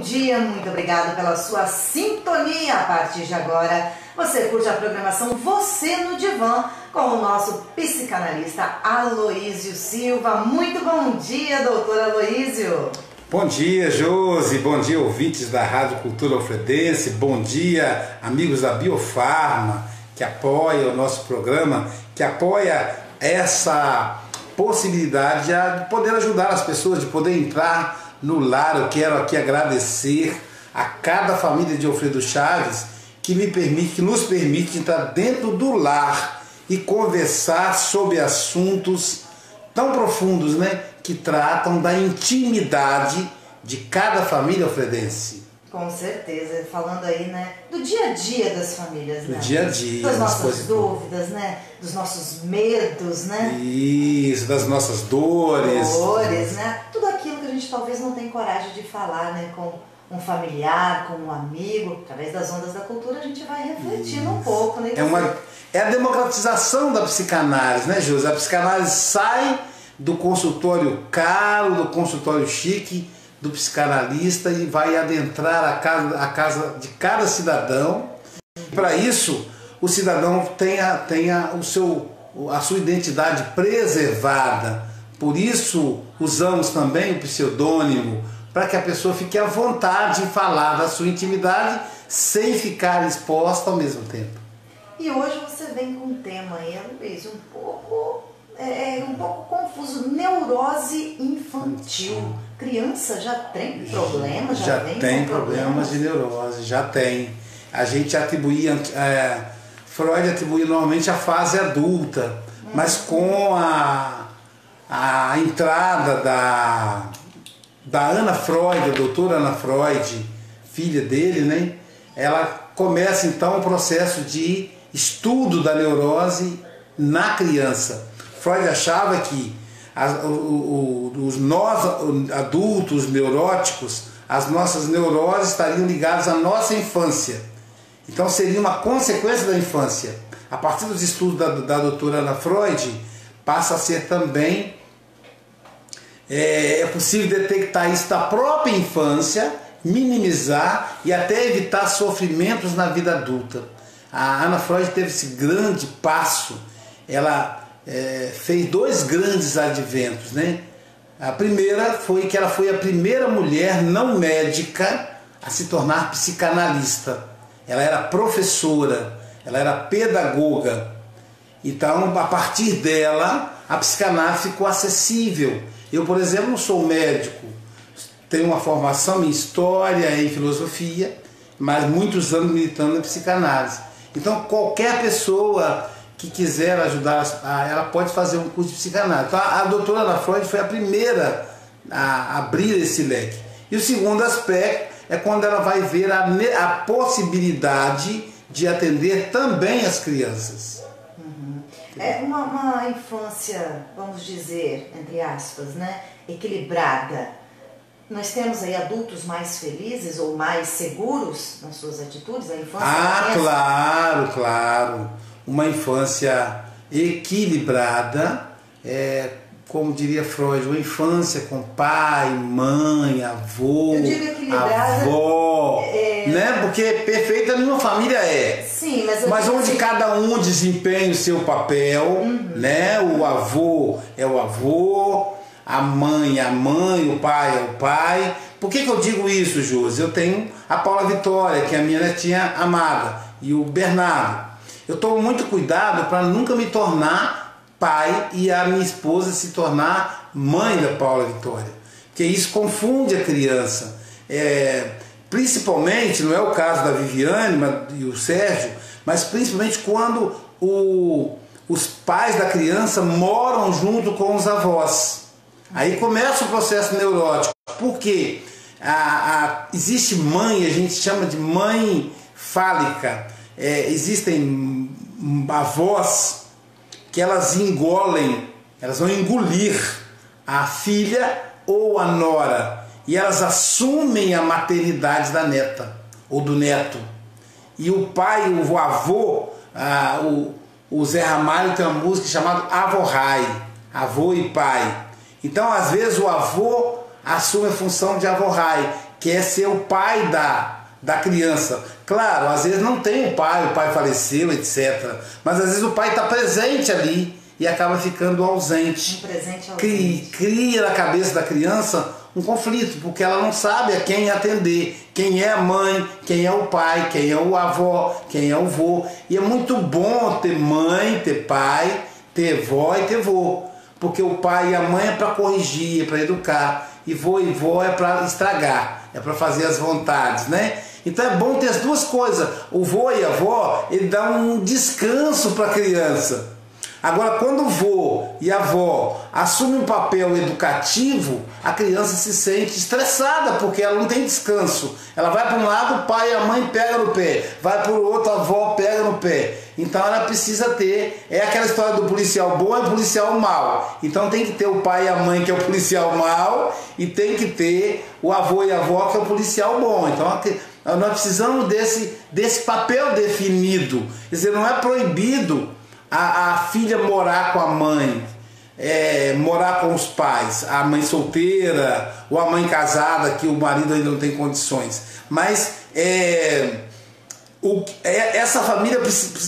dia, muito obrigado pela sua sintonia. A partir de agora, você curte a programação Você no Divã com o nosso psicanalista Aloísio Silva. Muito bom dia, doutor Aloísio. Bom dia, Josi. Bom dia, ouvintes da Rádio Cultura Alfredense. Bom dia, amigos da Biofarma, que apoia o nosso programa, que apoia essa possibilidade de poder ajudar as pessoas, de poder entrar no lar. Eu quero aqui agradecer a cada família de Alfredo Chaves que nos permite entrar dentro do lar e conversar sobre assuntos tão profundos, né, que tratam da intimidade de cada família alfredense. Com certeza, falando aí, né, do dia a dia das famílias, né? Do dia a dia. Das nossas dúvidas, né? Dos nossos medos, né? Isso, das nossas dores. Dores, né? Tudo aquilo que a gente talvez não tenha coragem de falar, né, com um familiar, com um amigo. Através das ondas da cultura a gente vai refletindo um pouco, né? É a democratização da psicanálise, né, José? A psicanálise sai do consultório caro, do consultório chique, do psicanalista e vai adentrar a casa de cada cidadão. Para isso, o cidadão tenha a sua identidade preservada. Por isso, usamos também o pseudônimo, para que a pessoa fique à vontade de falar da sua intimidade sem ficar exposta ao mesmo tempo. E hoje você vem com um tema aí, Aloísio, um pouco confuso: neurose infantil. Criança já tem problemas? Já tem problemas de neurose, já tem. A gente atribuía, Freud atribuía normalmente a fase adulta, mas com a entrada da Ana Freud, a doutora Ana Freud, filha dele, né, ela começa então o processo de estudo da neurose na criança. Freud achava que nós adultos neuróticos, as nossas neuroses estariam ligadas à nossa infância. Então seria uma consequência da infância. A partir dos estudos da doutora Ana Freud, passa a ser também é possível detectar isso da própria infância, minimizar e até evitar sofrimentos na vida adulta. A Ana Freud teve esse grande passo. Ela fez dois grandes adventos, né? A primeira foi que ela foi a primeira mulher não médica a se tornar psicanalista. Ela era professora, ela era pedagoga. Então, a partir dela, a psicanálise ficou acessível. Eu, por exemplo, não sou médico, tenho uma formação em história e em filosofia, mas muitos anos militando na psicanálise. Então, qualquer pessoa que quiser ajudar, ela pode fazer um curso de psicanálise. Então, a doutora Ana Freud foi a primeira a abrir esse leque. E o segundo aspecto é quando ela vai ver a possibilidade de atender também as crianças. É uma infância, vamos dizer, entre aspas, né, equilibrada. Nós temos aí adultos mais felizes ou mais seguros nas suas atitudes? A infância claro. Uma infância equilibrada, como diria Freud, uma infância com pai, mãe, avô, avó, né? Porque perfeita nenhuma família é. Sim, mas onde cada um desempenha o seu papel, né? O avô é o avô, a mãe é a mãe, o pai é o pai. Por que eu digo isso, Josi? Eu tenho a Paula Vitória, que é a minha netinha amada, e o Bernardo. Eu tomo muito cuidado para nunca me tornar pai e a minha esposa se tornar mãe da Paula Vitória, porque isso confunde a criança. Principalmente, não é o caso da Viviane e o Sérgio, mas principalmente quando os pais da criança moram junto com os avós. Aí começa o processo neurótico. Por quê? Existe mãe, a gente chama de mãe fálica. Existem avós que elas vão engolir a filha ou a nora, e elas assumem a maternidade da neta ou do neto. E o pai, o avô, o Zé Ramalho tem uma música chamada Avorrai, avô e pai. Então, às vezes, o avô assume a função de avorrai, quer ser o pai da criança. Claro, às vezes não tem o pai faleceu, etc. Mas às vezes o pai está presente ali e acaba ficando ausente. Cria na cabeça da criança um conflito, porque ela não sabe a quem atender, quem é a mãe, quem é o pai, quem é o avó, quem é o vô. E é muito bom ter mãe, ter pai, ter vó e ter vô, porque o pai e a mãe é para corrigir, é para educar, e vô e vó é para estragar, é para fazer as vontades, né? Então é bom ter as duas coisas. O vô e a avó, ele dá um descanso para a criança. Agora, quando o vô e a avó assumem um papel educativo, a criança se sente estressada, porque ela não tem descanso. Ela vai para um lado, o pai e a mãe pegam no pé, vai para o outro, a avó pega no pé. Então ela precisa ter, é aquela história do policial bom e policial mau. Então tem que ter o pai e a mãe, que é o policial mau, e tem que ter o avô e a avó, que é o policial bom. Então nós precisamos desse papel definido. Quer dizer, não é proibido a filha morar com a mãe, morar com os pais, a mãe solteira ou a mãe casada que o marido ainda não tem condições, mas essa família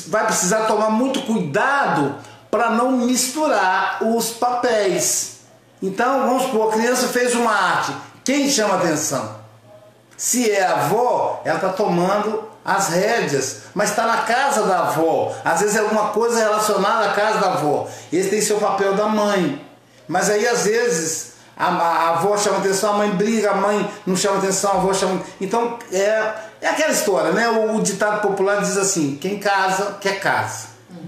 vai precisar tomar muito cuidado para não misturar os papéis. Então vamos supor, a criança fez uma arte, quem chama atenção? Se é a avó, ela está tomando as rédeas, mas está na casa da avó. Às vezes é alguma coisa relacionada à casa da avó. Esse tem seu papel da mãe. Mas aí às vezes a avó chama atenção, a mãe briga, a mãe não chama atenção, a avó chama... Então é aquela história, né? O ditado popular diz assim, quem casa, quer casa.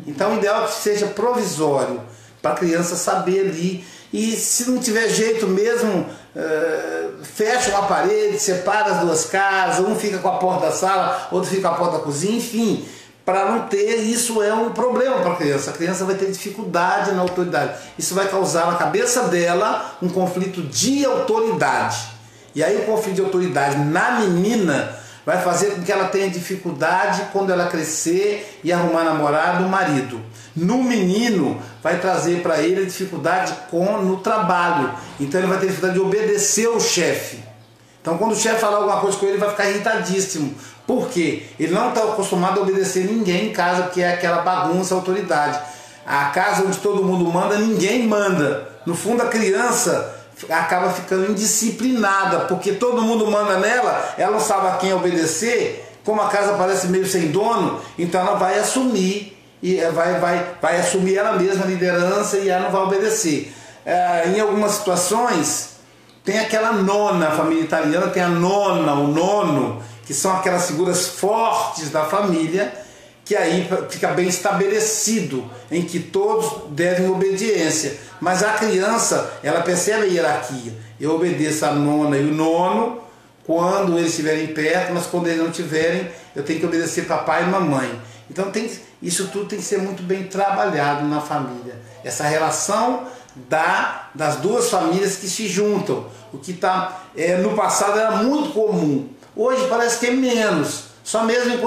Então o ideal é que seja provisório, para a criança saber ali. E se não tiver jeito mesmo, fecha uma parede, separa as duas casas, um fica com a porta da sala, outro fica com a porta da cozinha, enfim, para não ter, isso é um problema para a criança vai ter dificuldade na autoridade, isso vai causar na cabeça dela um conflito de autoridade, e aí o conflito de autoridade na menina vai fazer com que ela tenha dificuldade quando ela crescer e arrumar namorado ou marido. No menino, vai trazer para ele a dificuldade no trabalho. Então ele vai ter dificuldade de obedecer o chefe. Então quando o chefe falar alguma coisa com ele, ele vai ficar irritadíssimo. Por quê? Ele não está acostumado a obedecer ninguém em casa, que é aquela bagunça, autoridade. A casa onde todo mundo manda, ninguém manda. No fundo, a criança acaba ficando indisciplinada, porque todo mundo manda nela, ela não sabe a quem obedecer. Como a casa parece meio sem dono, então ela vai assumir, e vai assumir ela mesma a liderança e ela não vai obedecer. Em algumas situações, tem aquela nona, a família italiana tem a nona, o nono, que são aquelas figuras fortes da família, que aí fica bem estabelecido, em que todos devem obediência. Mas a criança, ela percebe a hierarquia. Eu obedeço a nona e o nono quando eles estiverem perto, mas quando eles não estiverem, eu tenho que obedecer papai e mamãe. Então isso tudo tem que ser muito bem trabalhado na família. Essa relação das duas famílias que se juntam. O que no passado era muito comum. Hoje parece que é menos. Só mesmo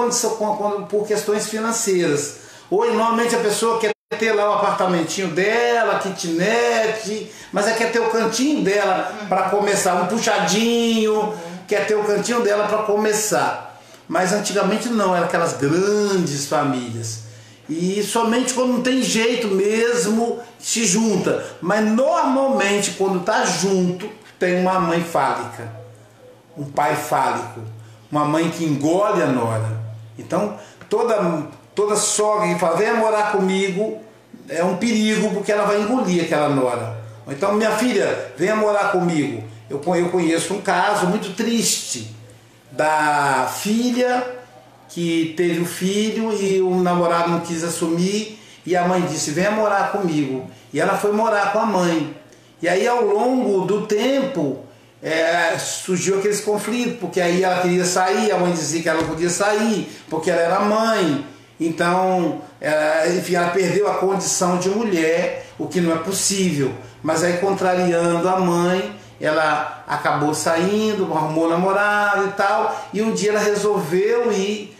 por questões financeiras. Hoje normalmente a pessoa quer ter lá o apartamentinho dela, a kitnet, mas quer ter o cantinho dela para começar, um puxadinho, quer ter o cantinho dela para começar. Mas antigamente não, eram aquelas grandes famílias. E somente quando não tem jeito mesmo se junta. Mas normalmente quando está junto tem uma mãe fálica, um pai fálico, uma mãe que engole a nora. Então toda sogra que fala, venha morar comigo, é um perigo, porque ela vai engolir aquela nora. Então, minha filha, venha morar comigo. Eu conheço um caso muito triste da filha que teve o filho e o namorado não quis assumir, e a mãe disse, venha morar comigo. E ela foi morar com a mãe. E aí, ao longo do tempo, surgiu aqueles conflitos, porque aí ela queria sair, a mãe dizia que ela não podia sair, porque ela era mãe. Então, enfim, ela perdeu a condição de mulher, o que não é possível. Mas aí, contrariando a mãe, ela acabou saindo, arrumou namorado e tal, e um dia ela resolveu ir,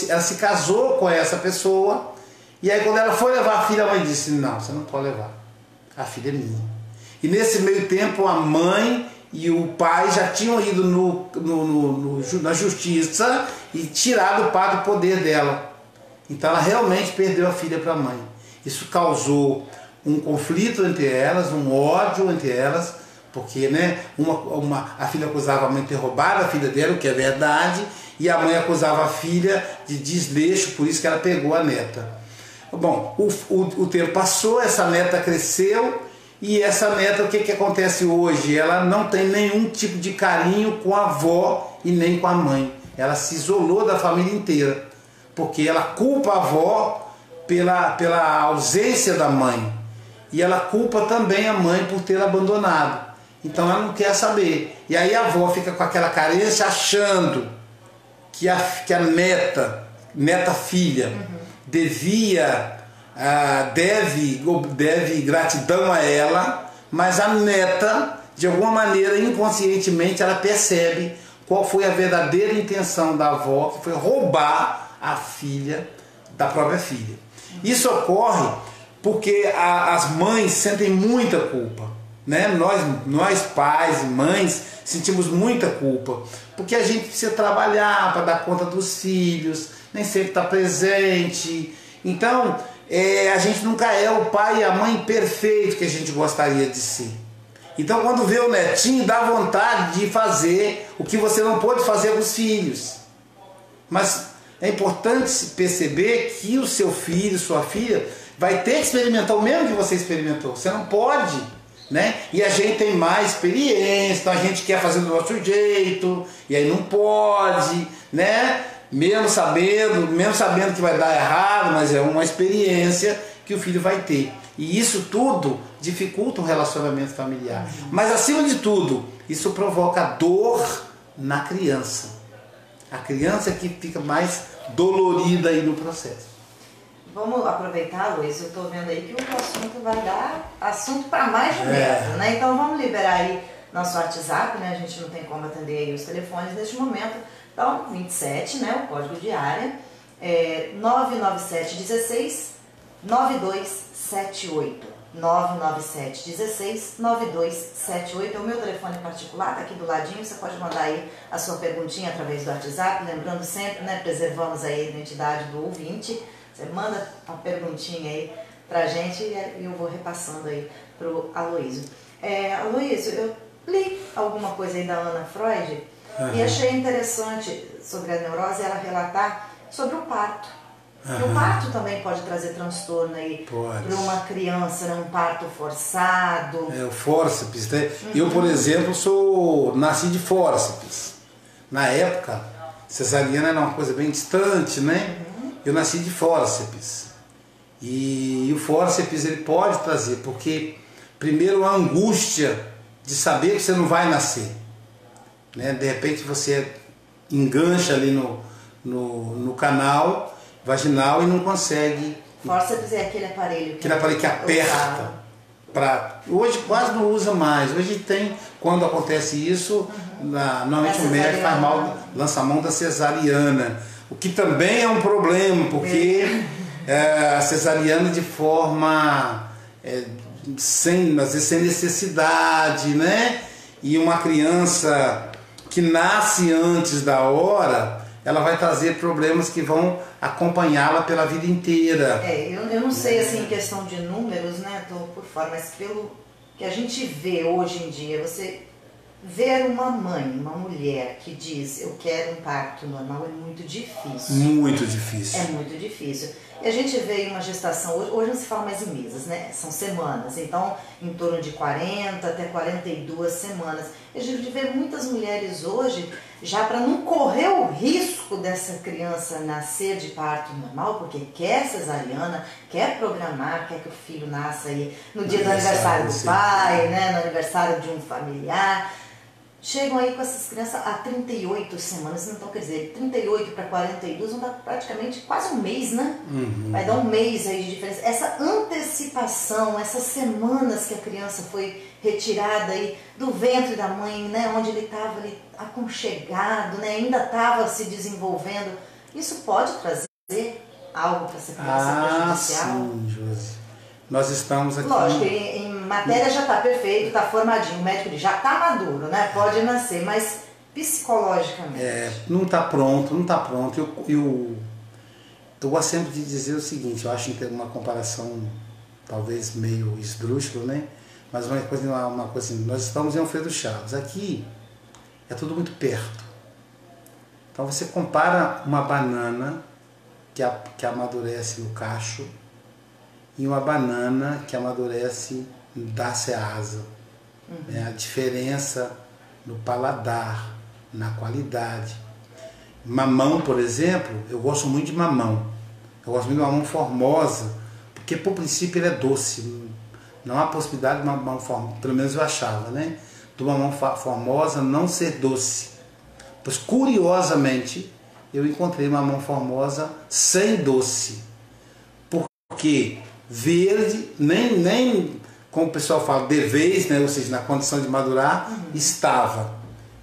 ela se casou com essa pessoa, e aí quando ela foi levar a filha, a mãe disse, não, você não pode levar, a filha é minha. E nesse meio tempo a mãe e o pai já tinham ido na justiça e tirado o pai do poder dela. Então ela realmente perdeu a filha para a mãe. Isso causou um conflito entre elas, um ódio entre elas, porque né, a filha acusava a mãe de ter roubado a filha dela, o que é verdade, e a mãe acusava a filha de desleixo, por isso que ela pegou a neta. Bom, o tempo passou, essa neta cresceu, e essa neta, o que acontece hoje? Ela não tem nenhum tipo de carinho com a avó e nem com a mãe. Ela se isolou da família inteira, porque ela culpa a avó pela ausência da mãe. E ela culpa também a mãe por ter abandonado. Então ela não quer saber. E aí a avó fica com aquela carência achando que a neta filha, deve gratidão a ela, mas a neta, de alguma maneira, inconscientemente, ela percebe qual foi a verdadeira intenção da avó, que foi roubar a filha da própria filha. Isso ocorre porque as mães sentem muita culpa, né? Nós pais e mães sentimos muita culpa, porque a gente precisa trabalhar para dar conta dos filhos, nem sempre está presente. Então, a gente nunca é o pai e a mãe perfeito que a gente gostaria de ser. Então, quando vê o netinho, dá vontade de fazer o que você não pôde fazer com os filhos. Mas é importante perceber que o seu filho, sua filha, vai ter que experimentar o mesmo que você experimentou. Você não pode, né? E a gente tem mais experiência, então a gente quer fazer do nosso jeito, e aí não pode, né? Mesmo sabendo que vai dar errado, mas é uma experiência que o filho vai ter. E isso tudo dificulta o relacionamento familiar. Mas acima de tudo, isso provoca dor na criança. A criança que fica mais dolorida aí no processo. Vamos aproveitar, Luiz, eu estou vendo aí que o assunto vai dar assunto para mais de mesa, né? Então vamos liberar aí nosso WhatsApp, né? A gente não tem como atender aí os telefones neste momento. Então, 27, né? O código de área, 997 16 9278. 997 16 9278 é o meu telefone particular, está aqui do ladinho. Você pode mandar aí a sua perguntinha através do WhatsApp, lembrando sempre, né? Preservamos aí a identidade do ouvinte. Você manda uma perguntinha aí pra gente e eu vou repassando aí pro Aloísio. Aloísio, eu li alguma coisa aí da Ana Freud e achei interessante sobre a neurose ela relatar sobre o parto. E o parto também pode trazer transtorno aí para uma criança, né? Um parto forçado. O fórceps, né? Eu, por exemplo, nasci de fórceps. Na época, cesariana era uma coisa bem distante, né? Eu nasci de fórceps. E o fórceps ele pode trazer, porque primeiro a angústia de saber que você não vai nascer, né? De repente você engancha ali no canal vaginal e não consegue. Fórceps é aquele aparelho que aperta. Hoje quase não usa mais. Hoje tem, quando acontece isso, normalmente o médico faz mal, lança a mão da cesariana. O que também é um problema, porque a cesariana de forma, às vezes sem necessidade, né? E uma criança que nasce antes da hora, ela vai trazer problemas que vão acompanhá-la pela vida inteira. Eu não sei, assim, em questão de números, né? Estou por fora, mas pelo que a gente vê hoje em dia, você ver uma mãe, uma mulher que diz eu quero um parto normal é muito difícil. Muito difícil. É muito difícil. E a gente vê uma gestação, hoje não se fala mais em meses, né? São semanas, então em torno de 40 até 42 semanas. E a gente vê muitas mulheres hoje, já para não correr o risco dessa criança nascer de parto normal, porque quer cesariana, quer programar, quer que o filho nasça aí no dia do aniversário do pai, né? No aniversário de um familiar. Chegam aí com essas crianças a 38 semanas, então quer dizer, 38 para 42 vão dar praticamente quase um mês, né? Vai dar um mês aí de diferença. Essa antecipação, essas semanas que a criança foi retirada aí do ventre da mãe, né? Onde ele estava ali aconchegado, né? Ainda estava se desenvolvendo. Isso pode trazer algo para essa criança prejudicial? Sim, Josi. Nós estamos aqui... Lógico, em matéria já está perfeito, está formadinho, o médico já está maduro, né? Pode nascer, mas psicologicamente. Não está pronto, não está pronto. Eu gosto sempre de dizer o seguinte, eu acho que tem uma comparação talvez meio esdrúxula, né? Mas uma coisa assim, nós estamos em Alfredo Chaves, aqui é tudo muito perto. Então você compara uma banana que amadurece no cacho e uma banana que amadurece da Ceasa. A diferença no paladar, na qualidade. Mamão, por exemplo, eu gosto muito de mamão. Eu gosto muito de mamão Formosa, porque por princípio ele é doce. Não há possibilidade de mamão Formosa, pelo menos eu achava, né? Do mamão Formosa não ser doce. Pois curiosamente eu encontrei mamão Formosa sem doce. Porque verde, nem como o pessoal fala, de vez, né? Ou seja, na condição de madurar, estava.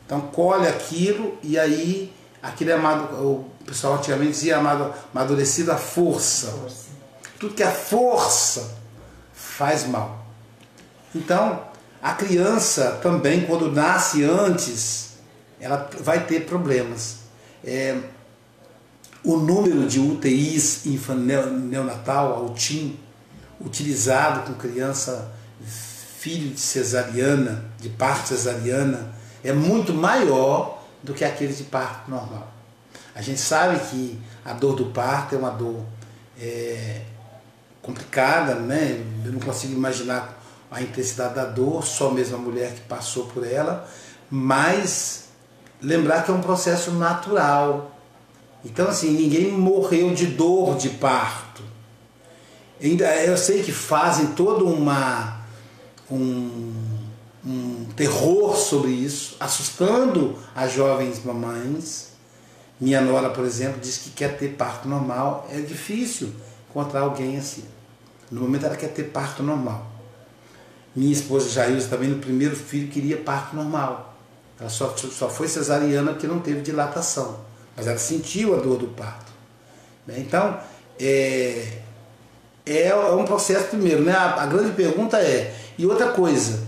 Então colhe aquilo e aí aquilo é o pessoal antigamente dizia amadurecido à força. Tudo que é força faz mal. Então a criança também, quando nasce antes, ela vai ter problemas. O número de UTIs neonatal, a UTIN, utilizado com criança filho de cesariana, de parto cesariana, é muito maior do que aqueles de parto normal. A gente sabe que a dor do parto é uma dor complicada, né? Eu não consigo imaginar a intensidade da dor, só mesmo a mulher que passou por ela, mas lembrar que é um processo natural. Então, assim, ninguém morreu de dor de parto. Eu sei que fazem todo um terror sobre isso, assustando as jovens mamães. Minha nora, por exemplo, diz que quer ter parto normal. É difícil encontrar alguém assim. No momento ela quer ter parto normal. Minha esposa Jailza também, no primeiro filho, queria parto normal. Ela só foi cesariana porque não teve dilatação. Mas ela sentiu a dor do parto. Então, é um processo primeiro, né? A grande pergunta e outra coisa,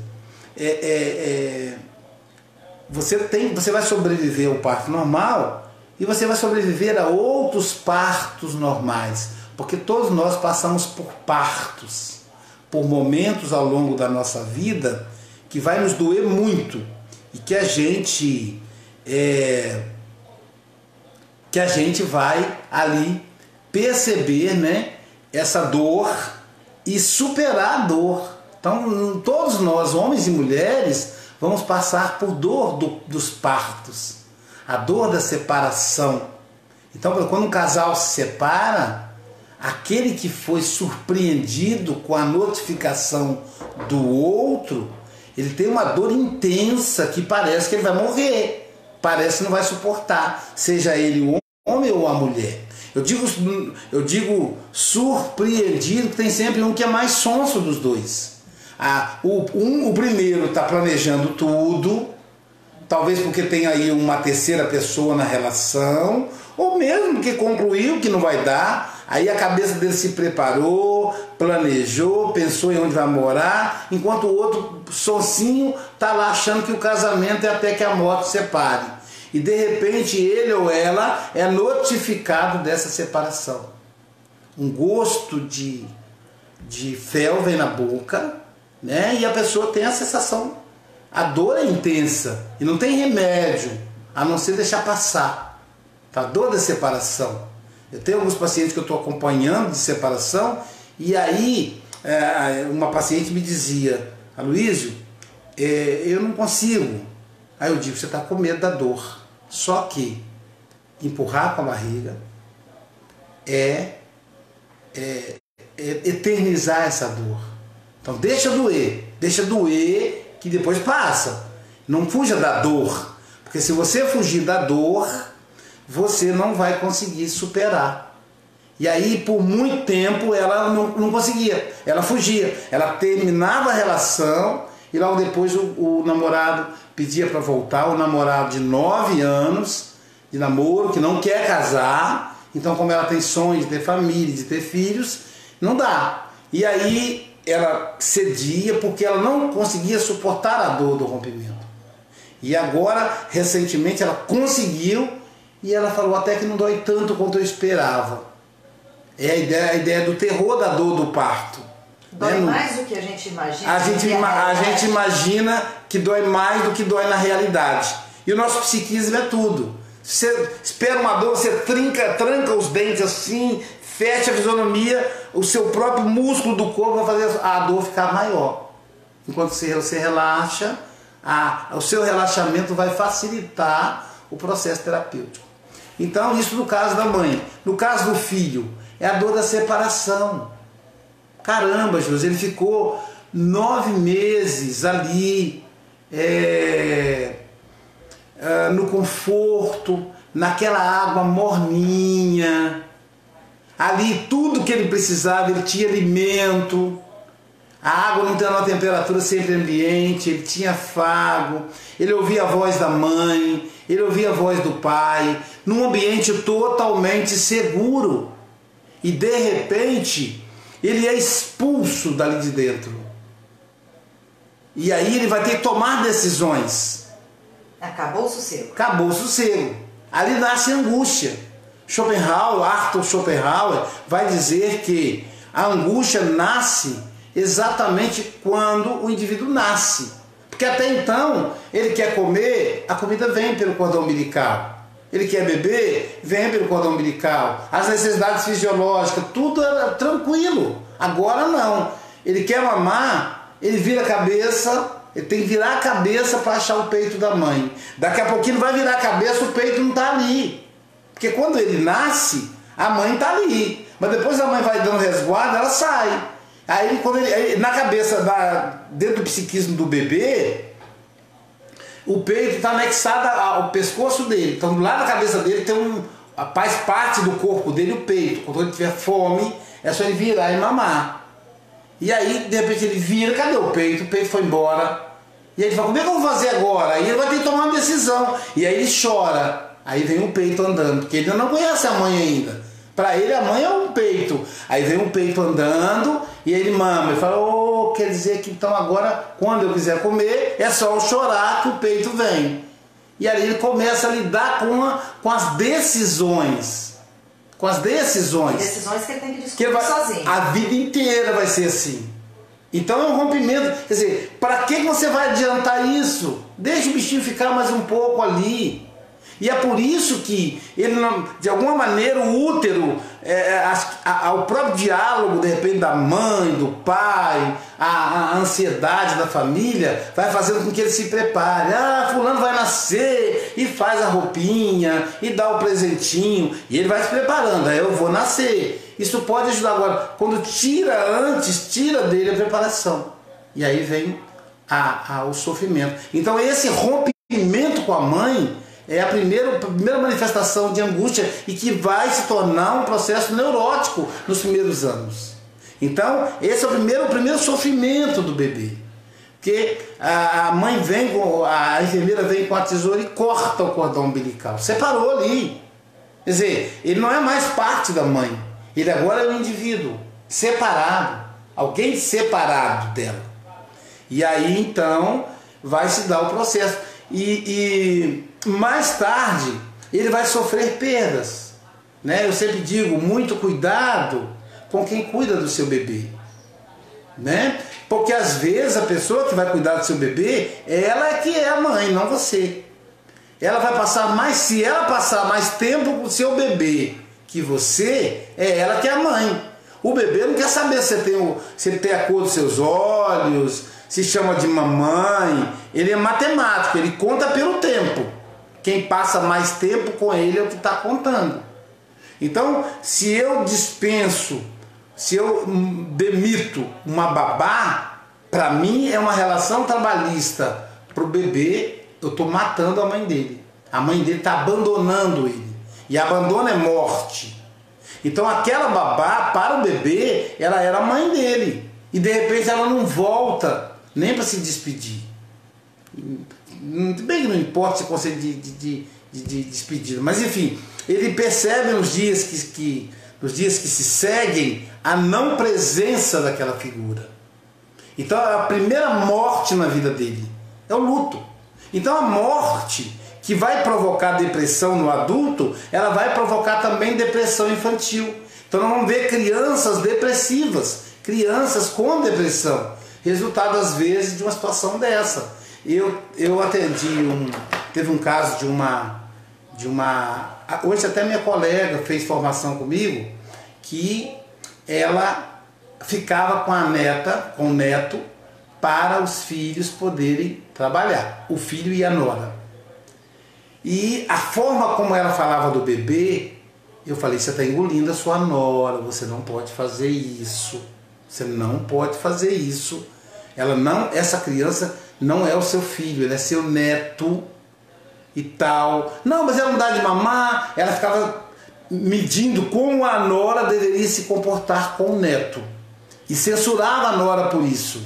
você vai sobreviver ao parto normal e você vai sobreviver a outros partos normais, porque todos nós passamos por partos, por momentos ao longo da nossa vida que vai nos doer muito e que a gente vai ali perceber, né, essa dor e superar a dor. Então, todos nós, homens e mulheres, vamos passar por dor dos partos, a dor da separação. Então, quando um casal se separa, aquele que foi surpreendido com a notificação do outro, ele tem uma dor intensa que parece que ele vai morrer, parece que não vai suportar, seja ele o homem ou a mulher. Eu digo surpreendido, que tem sempre um que é mais sonso dos dois. O primeiro está planejando tudo, talvez porque tem aí uma terceira pessoa na relação, ou mesmo que concluiu que não vai dar, aí a cabeça dele se preparou, planejou, pensou em onde vai morar, enquanto o outro sonsinho está lá achando que o casamento é até que a morte separe. E de repente ele ou ela é notificado dessa separação. Um gosto de fel vem na boca, né? E a pessoa tem a sensação, a dor é intensa e não tem remédio a não ser deixar passar. A dor da separação. Eu tenho alguns pacientes que eu estou acompanhando de separação e aí uma paciente me dizia: Aloísio, eu não consigo. Aí eu digo: você está com medo da dor. Só que empurrar com a barriga é eternizar essa dor. Então deixa doer que depois passa. Não fuja da dor, porque se você fugir da dor, você não vai conseguir superar. E aí por muito tempo ela não conseguia, ela fugia, ela terminava a relação e logo depois o namorado pedia para voltar, o namorado de 9 anos de namoro, que não quer casar, então como ela tem sonhos de ter família, de ter filhos, não dá. E aí ela cedia porque ela não conseguia suportar a dor do rompimento. E agora, recentemente, ela conseguiu e ela falou até que não dói tanto quanto eu esperava. É a ideia do terror da dor do parto. Dói mais do que a gente imagina. A gente imagina que dói mais do que dói na realidade. E o nosso psiquismo é tudo. Você espera uma dor, você tranca os dentes assim, fecha a fisionomia, o seu próprio músculo do corpo vai fazer a dor ficar maior. Enquanto você relaxa, o seu relaxamento vai facilitar o processo terapêutico. Então, isso no caso da mãe. No caso do filho, é a dor da separação. Caramba, José, ele ficou 9 meses ali, no conforto, naquela água morninha. Ali tudo que ele precisava, ele tinha alimento, a água não tinha uma temperatura sempre ambiente, ele tinha afago, ele ouvia a voz da mãe, ele ouvia a voz do pai, num ambiente totalmente seguro. E de repente, ele é expulso dali de dentro. E aí ele vai ter que tomar decisões. Acabou o sossego. Acabou o sossego. Ali nasce a angústia. Arthur Schopenhauer vai dizer que a angústia nasce exatamente quando o indivíduo nasce. Porque até então, ele quer comer, a comida vem pelo cordão umbilical. Ele quer beber, vem pelo cordão umbilical. As necessidades fisiológicas, tudo era tranquilo. Agora não. Ele quer mamar, ele vira a cabeça, ele tem que virar a cabeça para achar o peito da mãe. Daqui a pouquinho vai virar a cabeça, o peito não está ali. Porque quando ele nasce, a mãe está ali. Mas depois a mãe vai dando resguardo, ela sai. Aí, na cabeça, dentro do psiquismo do bebê, o peito está anexado ao pescoço dele. Então, lá na cabeça dele faz parte do corpo dele o peito. Quando ele tiver fome, é só ele virar e mamar. E aí, de repente, ele vira, cadê o peito? O peito foi embora. E aí ele fala, como é que eu vou fazer agora? Aí ele vai ter que tomar uma decisão. E aí ele chora. Aí vem o peito andando, porque ele não conhece a mãe ainda. Para ele a mãe é um peito. Aí vem o peito andando e ele mama. Ele fala, quer dizer que então agora, quando eu quiser comer, é só eu chorar que o peito vem. E aí ele começa a lidar com as decisões. Com as decisões. Decisões que ele tem que descobrir sozinho. A vida inteira vai ser assim. Então é um rompimento. Quer dizer, para que você vai adiantar isso? Deixa o bichinho ficar mais um pouco ali. E é por isso que ele, de alguma maneira, o útero, o próprio diálogo, de repente, da mãe, do pai, a ansiedade da família, vai fazendo com que ele se prepare. Fulano vai nascer, e faz a roupinha, e dá o presentinho, e ele vai se preparando, eu vou nascer. Isso pode ajudar agora, quando tira dele a preparação. E aí vem o sofrimento. Então esse rompimento com a mãe é a primeira manifestação de angústia e que vai se tornar um processo neurótico nos primeiros anos. Então, esse é o primeiro sofrimento do bebê. Porque a mãe a enfermeira vem com a tesoura e corta o cordão umbilical. Separou ali. Quer dizer, ele não é mais parte da mãe. Ele agora é um indivíduo separado. Alguém separado dela. E aí, então, vai se dar o processo. E mais tarde ele vai sofrer perdas, né? Eu sempre digo, muito cuidado com quem cuida do seu bebê, né? Porque às vezes a pessoa que vai cuidar do seu bebê, ela é que é a mãe, não você. Ela vai passar mais, se ela passar mais tempo com o seu bebê que você, é ela que é a mãe. O bebê não quer saber se ele tem a cor dos seus olhos, se chama de mamãe. Ele é matemático, ele conta pelo tempo. Quem passa mais tempo com ele é o que está contando. Então, se eu dispenso, se eu demito uma babá, para mim é uma relação trabalhista. Para o bebê, eu estou matando a mãe dele. A mãe dele está abandonando ele. E abandono é morte. Então aquela babá, para o bebê, ela era a mãe dele. E de repente ela não volta nem para se despedir. Bem que não importa se conceito de despedida, mas enfim, ele percebe nos dias que se seguem a não presença daquela figura. Então a primeira morte na vida dele é o luto. Então a morte que vai provocar depressão no adulto, ela vai provocar também depressão infantil. Então nós vamos ver crianças depressivas, crianças com depressão, resultado às vezes de uma situação dessa. Eu atendi, teve um caso de uma, hoje até minha colega fez formação comigo, que ela ficava com a neta, com o neto, para os filhos poderem trabalhar, o filho e a nora. E a forma como ela falava do bebê, eu falei, você está engolindo a sua nora, você não pode fazer isso, você não pode fazer isso. Essa criança não é o seu filho, ele é seu neto e tal. Não, mas ela não dá de mamar, ela ficava medindo como a nora deveria se comportar com o neto. E censurava a nora por isso.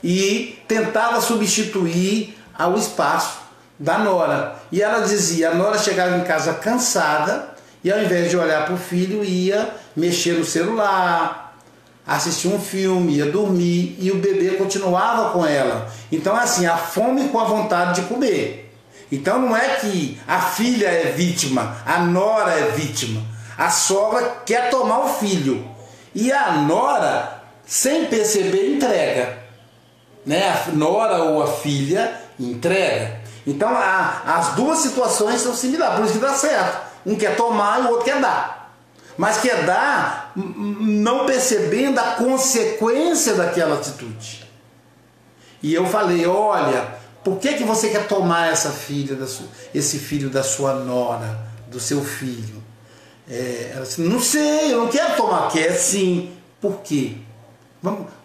E tentava substituir ao espaço da nora. E ela dizia, a nora chegava em casa cansada e ao invés de olhar para o filho, ia mexer no celular, assistir um filme, ia dormir e o bebê continuava com ela. Então é assim, a fome com a vontade de comer. Então não é que a filha é vítima, a nora é vítima. A sogra quer tomar o filho e a nora, sem perceber, entrega. Né? A nora ou a filha entrega. Então as duas situações são similares, por isso que dá certo. Um quer tomar e o outro quer dar. Mas quer dar não percebendo a consequência daquela atitude. E eu falei, olha, por que você quer tomar esse filho da sua nora, do seu filho? Ela disse, não sei, eu não quero tomar. Quer sim. Por quê?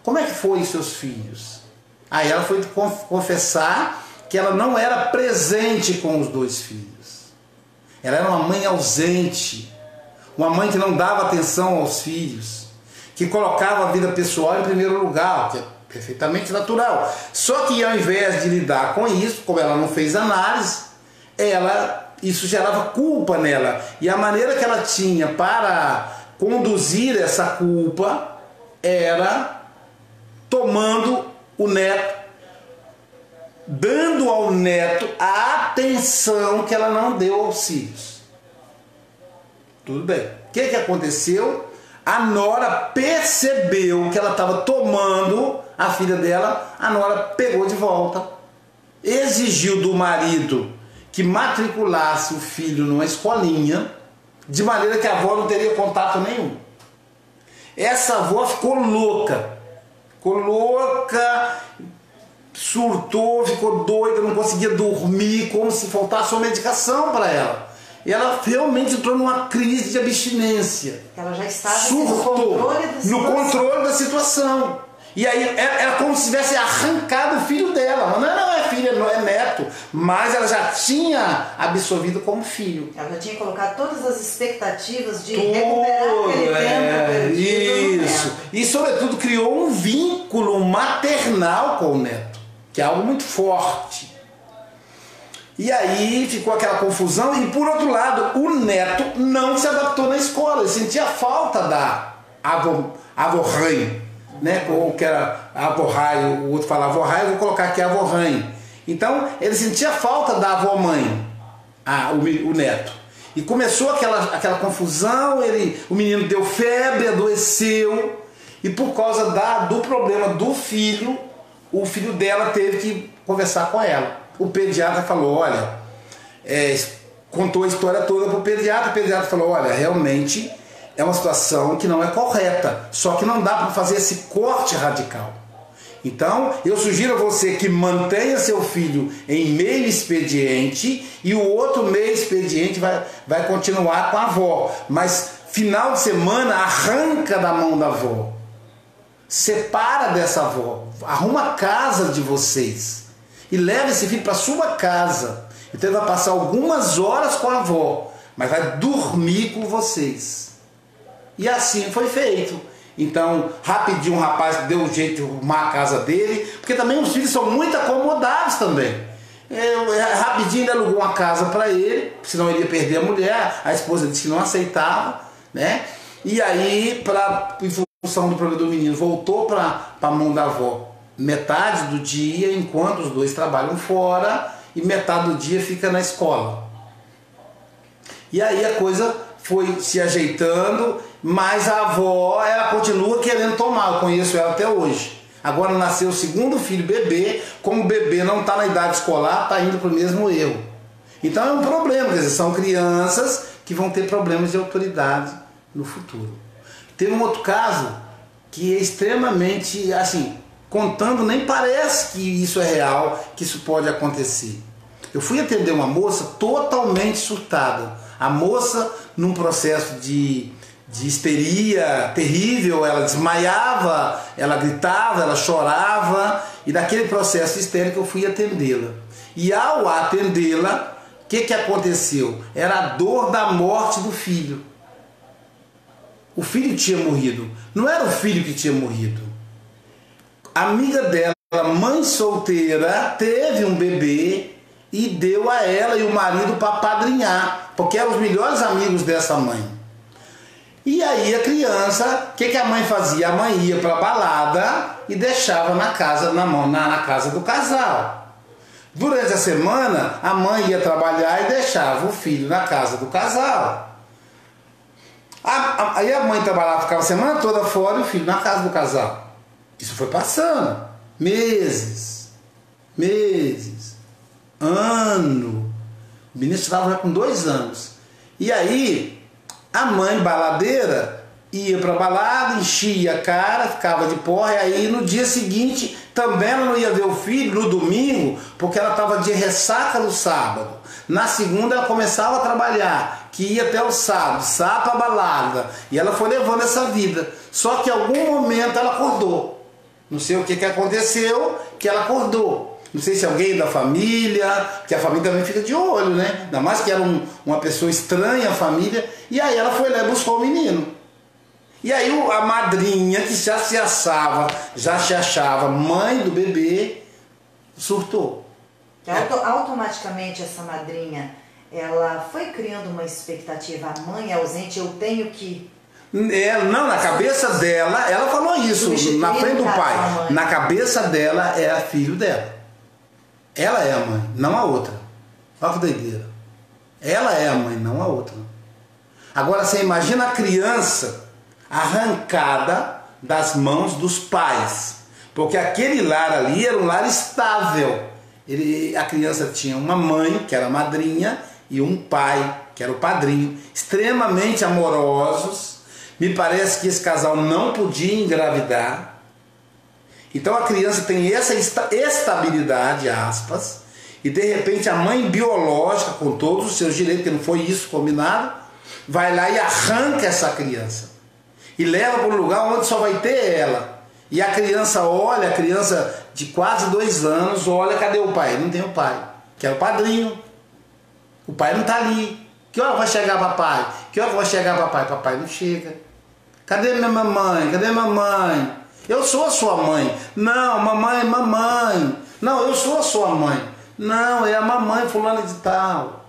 Como é que foi os seus filhos? Aí ela foi confessar que ela não era presente com os dois filhos. Ela era uma mãe ausente, uma mãe que não dava atenção aos filhos, que colocava a vida pessoal em primeiro lugar, que é perfeitamente natural. Só que ao invés de lidar com isso, como ela não fez análise, isso gerava culpa nela. E a maneira que ela tinha para conduzir essa culpa era tomando o neto, dando ao neto a atenção que ela não deu aos filhos. Tudo bem. O que aconteceu? A nora percebeu que ela estava tomando a filha dela, a nora pegou de volta, exigiu do marido que matriculasse o filho numa escolinha, de maneira que a avó não teria contato nenhum. Essa avó ficou louca, surtou, ficou doida, não conseguia dormir, como se faltasse uma medicação para ela. E ela realmente entrou numa crise de abstinência. Ela já estava surtou no controle da situação. E aí era como se tivesse arrancado o filho dela. Não é filha, não é neto, mas ela já tinha absorvido como filho. Ela já tinha colocado todas as expectativas de recuperar aquele tempo perdido. Isso. E sobretudo criou um vínculo maternal com o neto, que é algo muito forte. E aí ficou aquela confusão e, por outro lado, o neto não se adaptou na escola. Ele sentia falta da avó-rãe, né? Ou que era avó-rai, o outro fala avó-rai, eu vou colocar aqui avó-rãe. Então ele sentia falta da avó-mãe, o neto. E começou aquela confusão, o menino deu febre, adoeceu, e por causa do problema do filho, o filho dela teve que conversar com ela. O pediatra falou, olha, contou a história toda para o pediatra falou, olha, realmente é uma situação que não é correta, só que não dá para fazer esse corte radical. Então, eu sugiro a você que mantenha seu filho em meio expediente e o outro meio expediente vai continuar com a avó, mas final de semana arranca da mão da avó, separa dessa avó, arruma a casa de vocês e leva esse filho para sua casa. Então ele vai passar algumas horas com a avó, mas vai dormir com vocês. E assim foi feito. Então, rapidinho o rapaz deu um jeito de arrumar a casa dele, porque também os filhos são muito acomodados também. Rapidinho ele alugou uma casa para ele, senão ele ia perder a mulher, a esposa disse que não aceitava, né? E aí, em função do problema do menino, voltou para a mão da avó. metade do dia enquanto os dois trabalham fora e metade do dia fica na escola. E aí a coisa foi se ajeitando, mas a avó, ela continua querendo tomar, eu conheço ela até hoje. Agora nasceu o segundo filho, bebê, como o bebê não está na idade escolar, está indo para o mesmo erro. Então é um problema, quer dizer, são crianças que vão ter problemas de autoridade no futuro. Teve um outro caso que é extremamente, assim, contando, nem parece que isso é real, que isso pode acontecer. Eu fui atender uma moça totalmente surtada. A moça, num processo de histeria terrível, ela desmaiava, ela gritava, ela chorava, e daquele processo histérico eu fui atendê-la. E ao atendê-la, o que aconteceu? Era a dor da morte do filho. O filho tinha morrido. Não era o filho que tinha morrido. A amiga dela, mãe solteira, teve um bebê e deu a ela e o marido para padrinhar, porque eram os melhores amigos dessa mãe. E aí a criança, o que a mãe fazia? A mãe ia para a balada e deixava na casa do casal. Durante a semana, a mãe ia trabalhar e deixava o filho na casa do casal. Aí a mãe trabalhava, ficava a semana toda fora e o filho na casa do casal. Isso foi passando. Meses. Ano. O menino estava já com 2 anos. E aí, a mãe baladeira ia para a balada, enchia a cara, ficava de porra, e aí no dia seguinte também ela não ia ver o filho no domingo, porque ela estava de ressaca no sábado. Na segunda ela começava a trabalhar, que ia até o sábado para a balada, e ela foi levando essa vida. Só que em algum momento ela acordou. Não sei o que aconteceu, que ela acordou. Não sei se alguém da família, que a família também fica de olho, né? Ainda mais que era uma pessoa estranha à família. E aí ela foi lá e buscou o menino. E aí a madrinha, que já se achava mãe do bebê, surtou. Automaticamente essa madrinha, ela foi criando uma expectativa. A mãe é ausente, eu tenho que... Não, na cabeça dela, ela falou isso, na frente do pai. Na cabeça dela é filho dela. Ela é a mãe, não a outra. Olha que doideira. Ela é a mãe, não a outra. Agora você imagina a criança arrancada das mãos dos pais. Porque aquele lar ali era um lar estável. A criança tinha uma mãe, que era a madrinha, e um pai, que era o padrinho, extremamente amorosos. Me parece que esse casal não podia engravidar. Então a criança tem essa estabilidade, aspas, e de repente a mãe biológica, com todos os seus direitos, que não foi isso combinado, vai lá e arranca essa criança. E leva para um lugar onde só vai ter ela. E a criança olha, a criança de quase 2 anos, olha, cadê o pai? Não tem o pai, que é o padrinho. O pai não está ali. Que hora vai chegar papai? Que hora vai chegar papai? Papai não chega. Cadê minha mamãe? Cadê mamãe? Eu sou a sua mãe. Não, mamãe. Não, eu sou a sua mãe. Não, é a mamãe fulana de tal.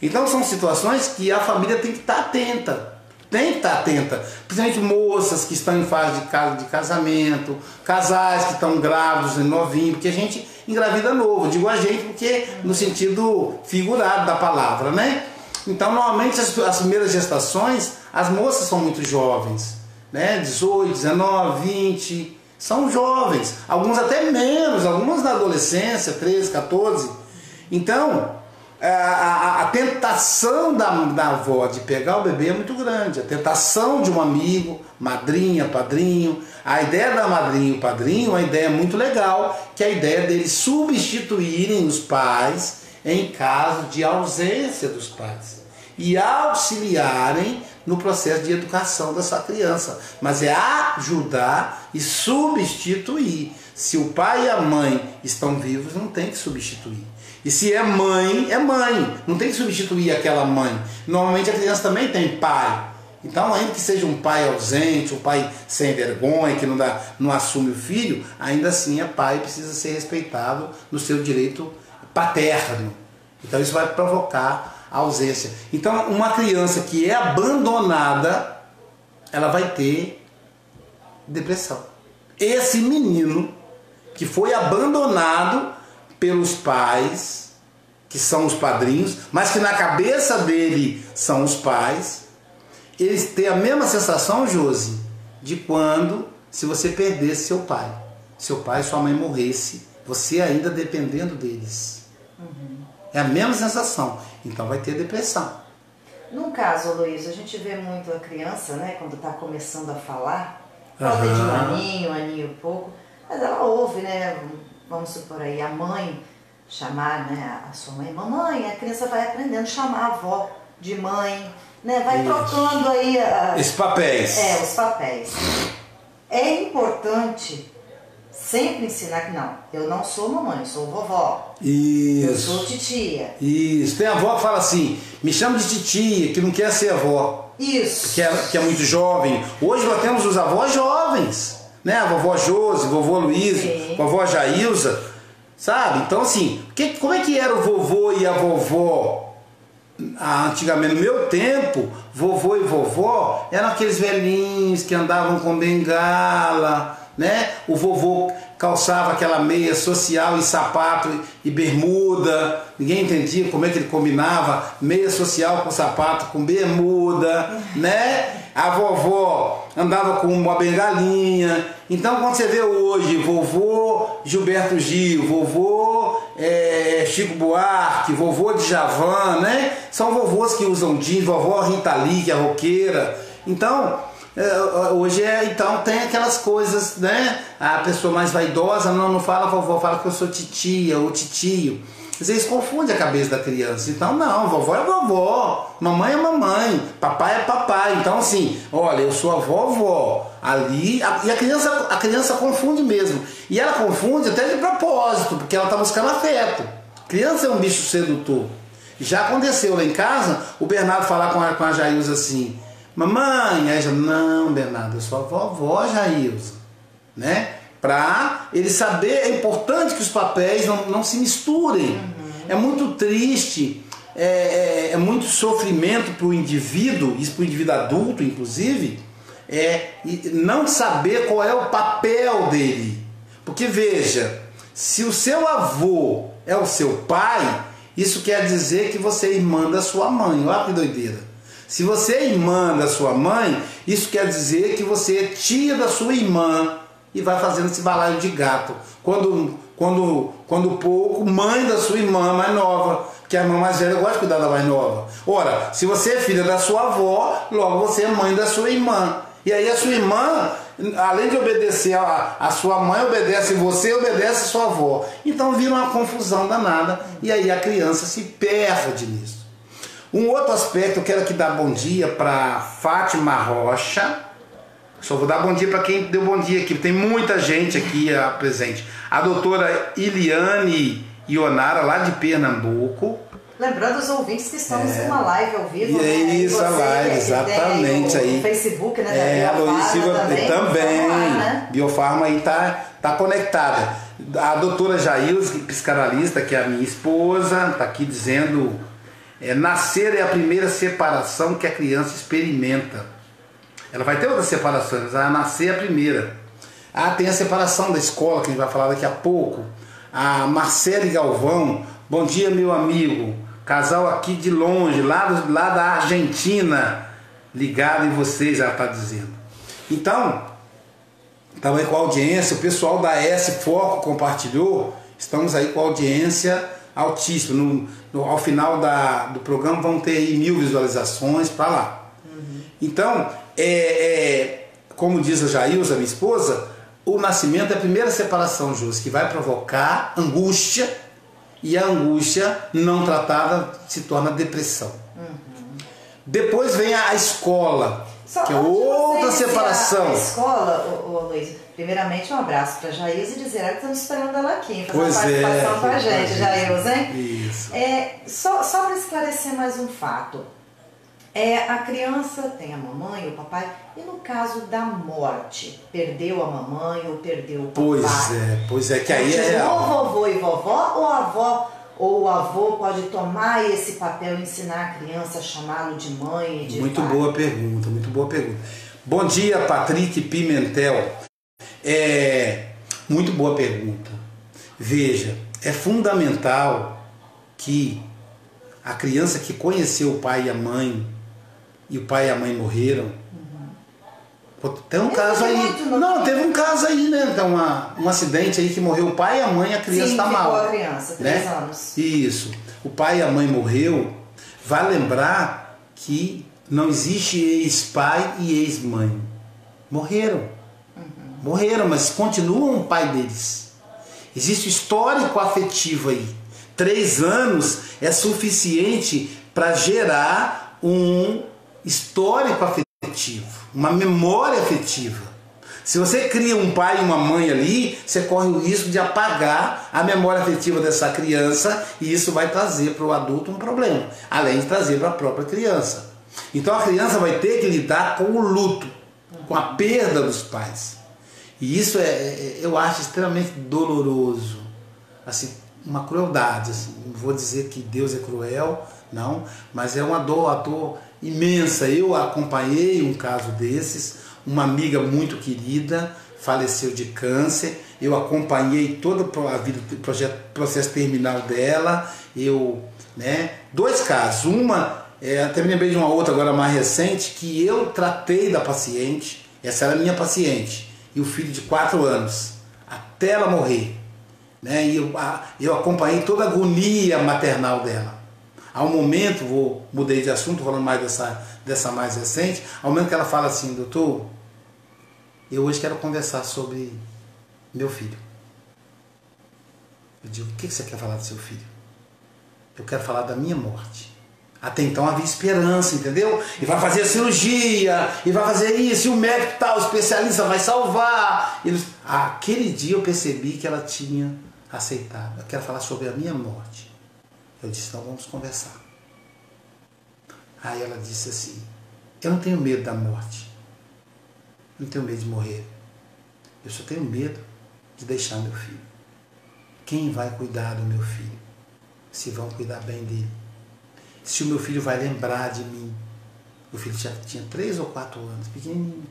Então são situações que a família tem que estar atenta. Tem que estar atenta. Principalmente moças que estão em fase de casamento, casais que estão grávidos, novinhos, porque a gente engravida novo. Digo a gente porque no sentido figurado da palavra, né? Então normalmente as primeiras gestações, as moças são muito jovens. Né? 18, 19, 20, são jovens, alguns até menos, algumas na adolescência, 13, 14. Então, a tentação da avó de pegar o bebê é muito grande, a tentação de um amigo, madrinha, padrinho, a ideia da madrinha e o padrinho é uma ideia muito legal, que é a ideia deles substituírem os pais em caso de ausência dos pais e auxiliarem no processo de educação dessa criança, mas é ajudar e substituir. Se o pai e a mãe estão vivos, não tem que substituir. E se é mãe, não tem que substituir aquela mãe. Normalmente a criança também tem pai. Então, ainda que seja um pai ausente, um pai sem vergonha, que não assume o filho, ainda assim é pai e precisa ser respeitado no seu direito paterno. Então isso vai provocar a ausência. Então uma criança que é abandonada, ela vai ter depressão. esse menino que foi abandonado pelos pais, que são os padrinhos, mas que na cabeça dele são os pais, eles têm a mesma sensação, Josi, de quando, se você perdesse seu pai e sua mãe morresse, você ainda dependendo deles. É a mesma sensação. Então vai ter depressão. No caso, Luiz, a gente vê muito a criança, né, quando está começando a falar, falta de um aninho e pouco, mas ela ouve, né, vamos supor aí, a mãe chamar, né, a sua mãe, mamãe, a criança vai aprendendo a chamar a avó de mãe, né, vai trocando aí esses papéis. Os papéis. É importante sempre ensinar que não, eu não sou mamãe, eu sou vovó. Isso. Eu sou titia. Isso. Tem avó que fala assim, me chama de titia, que não quer ser avó. Isso. Que é muito jovem. Hoje nós temos os avós jovens, né? A vovó Josi, vovô Luiz, vovó Jailza, sabe? Então assim, como é que era o vovô e a vovó? Antigamente, no meu tempo, vovô e vovó eram aqueles velhinhos que andavam com bengala, né? O vovô calçava aquela meia social e sapato e bermuda, ninguém entendia como é que ele combinava meia social com sapato com bermuda, né? A vovó andava com uma bengalinha. Então quando você vê hoje vovô Gilberto Gil, vovô Chico Buarque, vovô Djavan, né? São vovôs que usam jeans, vovó Rita Lee, que é roqueira. Então hoje então tem aquelas coisas, né? A pessoa mais vaidosa não fala vovó, fala que eu sou titia ou titio. Vocês confundem a cabeça da criança. Então não, vovó é vovó, mamãe é mamãe, papai é papai. Então assim, olha, eu sou a vovó ali, e a criança confunde mesmo. E ela confunde até de propósito, porque ela está buscando afeto. Criança é um bicho sedutor. Já aconteceu lá em casa, o Bernardo falar com a Jailza assim, mamãe, aí já, não, Bernardo, eu sou a vovó Jailza, né? Para ele saber, é importante que os papéis não se misturem. É muito triste, é muito sofrimento para o indivíduo, isso para o indivíduo adulto, inclusive, não saber qual é o papel dele. Porque veja, se o seu avô é o seu pai, isso quer dizer que você é irmã da sua mãe. Olha que doideira. Se você é irmã da sua mãe, isso quer dizer que você é tia da sua irmã e vai fazendo esse balaio de gato. Quando pouco, mãe da sua irmã mais nova, que a irmã mais velha gosta de cuidar da mais nova. Ora, se você é filha da sua avó, logo você é mãe da sua irmã. E aí a sua irmã, além de obedecer a sua mãe, obedece você, obedece a sua avó. Então vira uma confusão danada e aí a criança se perde nisso. Um outro aspecto, eu quero aqui dar bom dia para Fátima Rocha. Só vou dar bom dia para quem deu bom dia aqui, tem muita gente aqui presente. A doutora Iliane Ionara, lá de Pernambuco. Lembrando os ouvintes que estamos numa live ao vivo. E é isso, a live, exatamente. O Facebook, né? A Luiz Silva também. Lá, né? Biofarma aí tá conectada. A doutora Jailza, psicanalista, que é a minha esposa, está aqui dizendo: nascer é a primeira separação que a criança experimenta. Ela vai ter outras separações, mas a nascer é a primeira. Tem a separação da escola, que a gente vai falar daqui a pouco. A Marcele Galvão, bom dia, meu amigo. Casal aqui de longe, lá da Argentina, ligado em vocês, ela está dizendo. Então, estamos aí com a audiência, o pessoal da S Foco compartilhou, estamos aí com a audiência altíssima. Ao final do programa vão ter aí 1000 visualizações para lá. Então, como diz a Jailza, minha esposa, o nascimento é a primeira separação, Júlio, que vai provocar angústia, e a angústia não tratada se torna depressão. Depois vem a escola, que é outra separação. A escola, Luiz, primeiramente um abraço para a Jailza e dizer que estamos esperando ela aqui, fazer uma participação com a gente, Jailza, hein? Isso. Só para esclarecer mais um fato. A criança tem a mamãe, o papai, e no caso da morte, perdeu a mamãe ou perdeu o papai? Pois é, que aí é real. Ou vovô e vovó, ou a avó ou o avô pode tomar esse papel e ensinar a criança a chamá-lo de mãe e de Muito pai? boa pergunta, muito boa pergunta. Bom dia, Patrick Pimentel. Muito boa pergunta. Veja, é fundamental que a criança que conheceu o pai e a mãe, e o pai e a mãe morreram, tem um caso aí. Não, teve um caso aí, né? Então, um acidente aí que morreu o pai e a mãe, a criança está mal. Sim, ficou a criança, 3 anos. Isso. O pai e a mãe morreu. Vai lembrar que não existe ex-pai e ex-mãe. Morreram. Morreram, mas continuam o pai deles. Existe o histórico afetivo aí. 3 anos é suficiente para gerar um histórico afetivo, uma memória afetiva. Se você cria um pai e uma mãe ali, você corre o risco de apagar a memória afetiva dessa criança e isso vai trazer para o adulto um problema, além de trazer para a própria criança. Então a criança vai ter que lidar com o luto, com a perda dos pais. E isso eu acho extremamente doloroso, assim, uma crueldade. Assim. Não vou dizer que Deus é cruel, não, mas é uma dor imensa. Eu acompanhei um caso desses, uma amiga muito querida faleceu de câncer, eu acompanhei toda a vida do processo terminal dela, 2 casos, até me lembrei de uma outra agora mais recente, que eu tratei da paciente, essa era a minha paciente, e o filho de 4 anos, até ela morrer. E eu acompanhei toda a agonia maternal dela. Ao momento, mudei de assunto, falando mais dessa mais recente, ao momento que ela fala assim: doutor, eu hoje quero conversar sobre meu filho. Eu digo: o que você quer falar do seu filho? Eu quero falar da minha morte. Até então havia esperança, entendeu? E vai fazer a cirurgia, e vai fazer isso, e o médico tal, o especialista vai salvar. Aquele dia eu percebi que ela tinha aceitado. Eu quero falar sobre a minha morte. Eu disse: então vamos conversar. Aí ela disse assim: eu não tenho medo da morte. Eu não tenho medo de morrer. Eu só tenho medo de deixar meu filho. Quem vai cuidar do meu filho? Se vão cuidar bem dele. Se o meu filho vai lembrar de mim. O filho já tinha 3 ou 4 anos, pequenininho.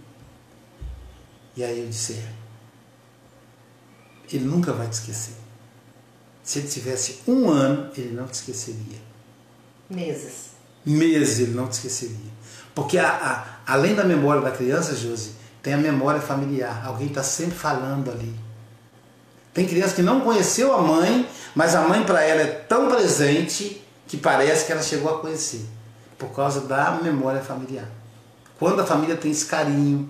E aí eu disse: ele nunca vai te esquecer. Se ele tivesse 1 ano, ele não te esqueceria. Meses ele não te esqueceria. Porque além da memória da criança, Josi, tem a memória familiar. Alguém está sempre falando ali. Tem criança que não conheceu a mãe, mas a mãe para ela é tão presente que parece que ela chegou a conhecer, por causa da memória familiar. Quando a família tem esse carinho,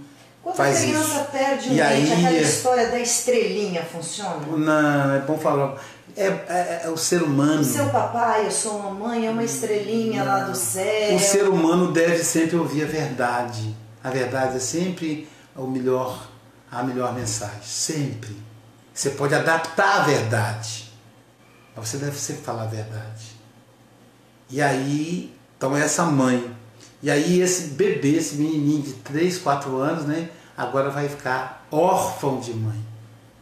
faz isso. Quando a criança perde um dente, aquela história da estrelinha funciona? Não, é bom falar. É o ser humano. O seu papai, a sua mamãe é uma estrelinha lá do céu. O ser humano deve sempre ouvir a verdade. A verdade é sempre a melhor mensagem. Sempre. Você pode adaptar a verdade, mas você deve sempre falar a verdade. E aí, então essa mãe, e aí esse bebê, esse menininho de 3, 4 anos, agora vai ficar órfão de mãe.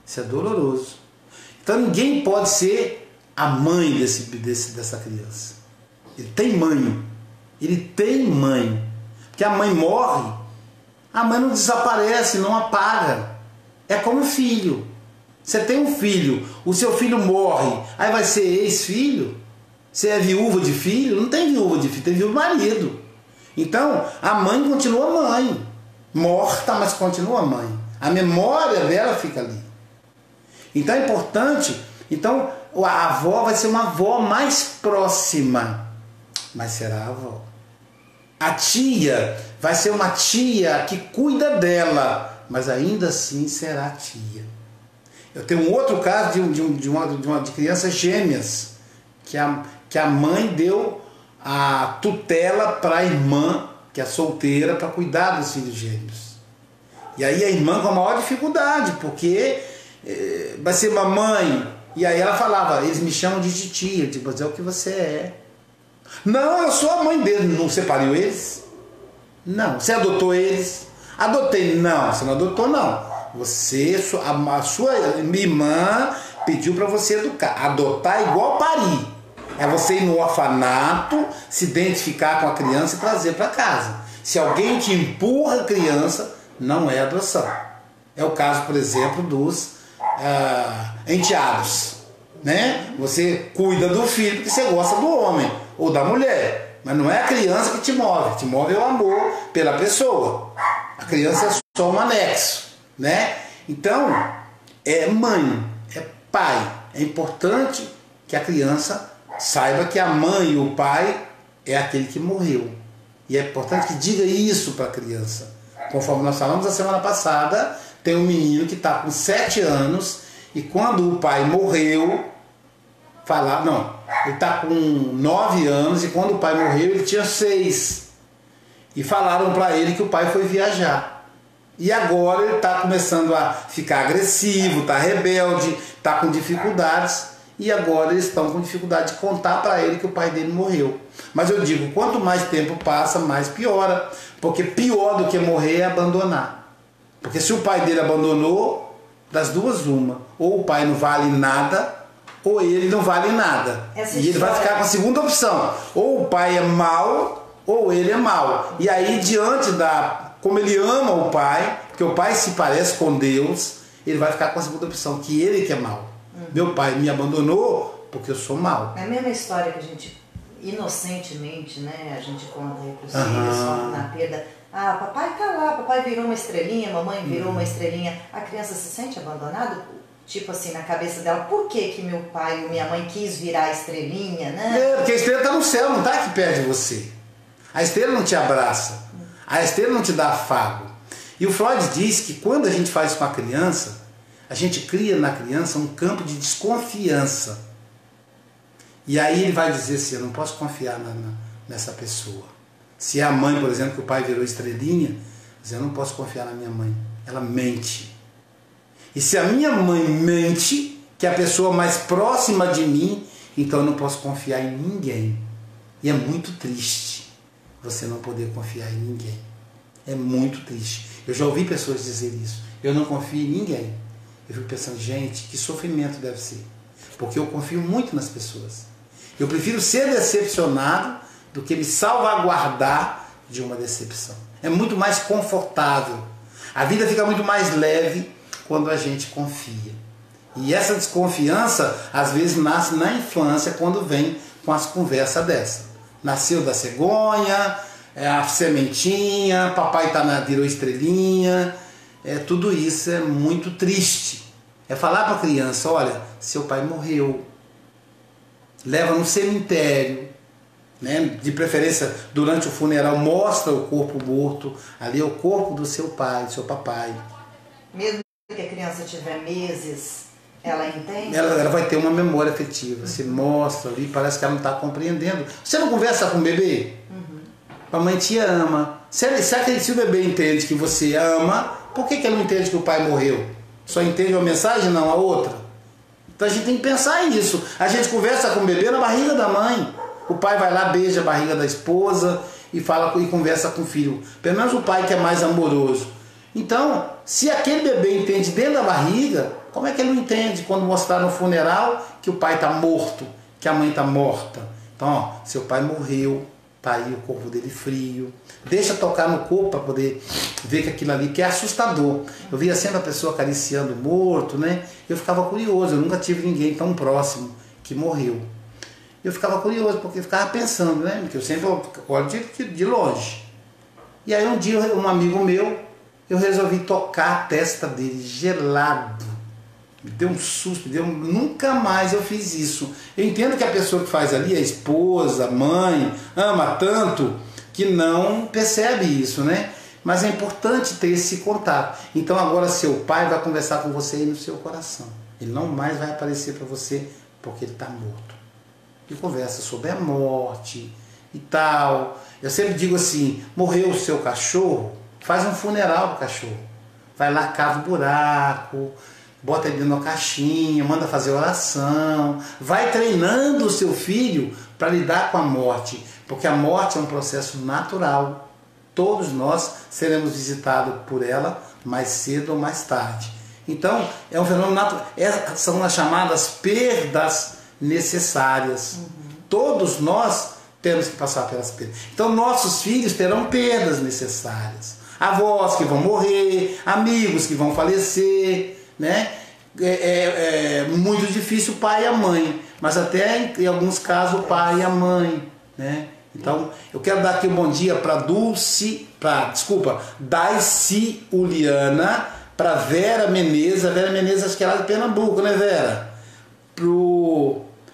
Isso é doloroso. Então ninguém pode ser a mãe dessa criança. Ele tem mãe. Porque a mãe morre, a mãe não desaparece, não apaga. É como filho. Você tem um filho, o seu filho morre, aí vai ser ex-filho? Você é viúva de filho? Não tem viúva de filho, tem viúva de marido. Então, a mãe continua mãe. Morta, mas continua mãe. A memória dela fica ali. Então é importante. Então, a avó vai ser uma avó mais próxima. Mas será a avó. A tia vai ser uma tia que cuida dela. Mas ainda assim será tia. Eu tenho um outro caso de crianças gêmeas. Que a mãe deu a tutela para a irmã, que é solteira, para cuidar dos filhos gêmeos. E aí a irmã com a maior dificuldade, porque vai ser mamãe. E aí ela falava: eles me chamam de titia. Eu digo: mas é o que você é. Não, eu sou a mãe deles. Não separiu eles? Não. Você adotou eles? Adotei. Não, você não adotou, não. A sua irmã pediu para você educar. Adotar é igual parir. É você ir no orfanato, se identificar com a criança e trazer para casa. Se alguém te empurra a criança, não é adoção. É o caso, por exemplo, dos enteados, né? Você cuida do filho porque você gosta do homem ou da mulher, mas não é a criança que te move é o amor pela pessoa. A criança é só um anexo, né? Então, é mãe, é pai. É importante que a criança saiba que a mãe e o pai é aquele que morreu. E é importante que diga isso para a criança. Conforme nós falamos na semana passada, tem um menino que está com 7 anos e quando o pai morreu, ele está com 9 anos e quando o pai morreu ele tinha 6. E falaram para ele que o pai foi viajar. E agora ele está começando a ficar agressivo, está rebelde, está com dificuldades. E agora eles estão com dificuldade de contar para ele que o pai dele morreu. Mas eu digo, quanto mais tempo passa, mais piora. Porque pior do que morrer é abandonar. Porque se o pai dele abandonou, das duas uma. Ou o pai não vale nada, ou ele não vale nada. E ele vai ficar com a segunda opção. Ou o pai é mau, ou ele é mau. E aí, diante como ele ama o pai, porque o pai se parece com Deus, ele vai ficar com a segunda opção, que ele que é mau. Meu pai me abandonou porque eu sou mau. É a mesma história que a gente, inocentemente, né, a gente conta aí para os filhos, na perda. Ah, papai tá lá, papai virou uma estrelinha, mamãe virou uma estrelinha. A criança se sente abandonada? Tipo assim, na cabeça dela, por que meu pai ou minha mãe quis virar estrelinha, né? Porque a estrela está no céu, não está aqui perto de você. A estrela não te abraça, a estrela não te dá afago. E o Freud diz que quando a gente faz isso com a criança, a gente cria na criança um campo de desconfiança. E aí ele vai dizer assim, eu não posso confiar nessa pessoa. Se é a mãe, por exemplo, que o pai virou estrelinha, eu não posso confiar na minha mãe. Ela mente. E se a minha mãe mente, que é a pessoa mais próxima de mim, então eu não posso confiar em ninguém. E é muito triste você não poder confiar em ninguém. É muito triste. Eu já ouvi pessoas dizer isso. Eu não confio em ninguém. Eu fico pensando, gente, que sofrimento deve ser. Porque eu confio muito nas pessoas. Eu prefiro ser decepcionado do que me salvaguardar de uma decepção. É muito mais confortável. A vida fica muito mais leve quando a gente confia. E essa desconfiança, às vezes, nasce na infância, quando vem com as conversas dessa. Nasceu da cegonha, a sementinha, papai virou estrelinha. Tudo isso é muito triste. É falar para a criança, olha, seu pai morreu. Leva no cemitério, né? De preferência durante o funeral, mostra o corpo morto. Ali é o corpo do seu pai, do seu papai. Mesmo que a criança tiver meses, ela entende? Ela vai ter uma memória afetiva. Você mostra ali, parece que ela não está compreendendo. Você não conversa com o bebê? A mãe te ama. Se o bebê entende que você ama, por que ela não entende que o pai morreu? Só entende uma mensagem, não a outra? Então a gente tem que pensar isso. A gente conversa com o bebê na barriga da mãe. O pai vai lá, beija a barriga da esposa e conversa com o filho. Pelo menos o pai que é mais amoroso. Então, se aquele bebê entende dentro da barriga, como é que ele não entende quando mostrar no funeral que o pai está morto, que a mãe está morta? Então, seu pai morreu. Tá aí o corpo dele frio. Deixa tocar no corpo para poder ver que aquilo ali que é assustador. Eu via sempre a pessoa acariciando o morto, né? Eu ficava curioso, eu nunca tive ninguém tão próximo que morreu. Eu ficava curioso, porque eu ficava pensando, né? Porque eu sempre olho de longe. E aí um dia um amigo meu, eu resolvi tocar a testa dele gelado. Me deu um susto, nunca mais eu fiz isso. Eu entendo que a pessoa que faz ali, a esposa, a mãe, ama tanto que não percebe isso, né? Mas é importante ter esse contato. Então agora seu pai vai conversar com você aí no seu coração. Ele não mais vai aparecer para você porque ele está morto. E conversa sobre a morte e tal. Eu sempre digo assim, morreu o seu cachorro, faz um funeral pro cachorro. Vai lá, cava um buraco, bota ele dentro de uma caixinha, manda fazer oração, vai treinando o seu filho para lidar com a morte, porque a morte é um processo natural. Todos nós seremos visitados por ela mais cedo ou mais tarde. Então, é um fenômeno natural. São as chamadas perdas necessárias. Todos nós temos que passar pelas perdas. Então, nossos filhos terão perdas necessárias. Avós que vão morrer, amigos que vão falecer, né? É muito difícil o pai e a mãe, mas até em alguns casos o pai e a mãe, né? Então, eu quero dar aqui um bom dia para Daici Uliana, para Vera Menezes. A Vera Menezes acho que é lá de Pernambuco, né, Vera?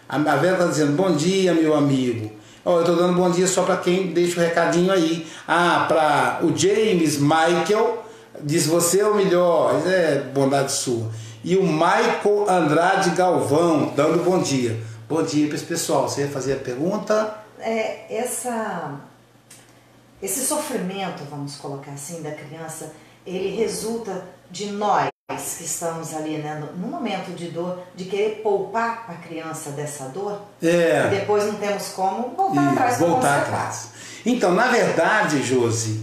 A Vera está dizendo, bom dia, meu amigo. Eu estou dando bom dia só para quem deixa o recadinho aí. Para o James Michael, diz, você é o melhor. Isso é bondade sua. E o Michael Andrade Galvão, dando bom dia. Bom dia para esse pessoal. Você ia fazer a pergunta? Esse sofrimento, vamos colocar assim, da criança, ele resulta de nós que estamos ali, né, no momento de dor, de querer poupar a criança dessa dor, e depois não temos como voltar atrás. Então, na verdade, Josi,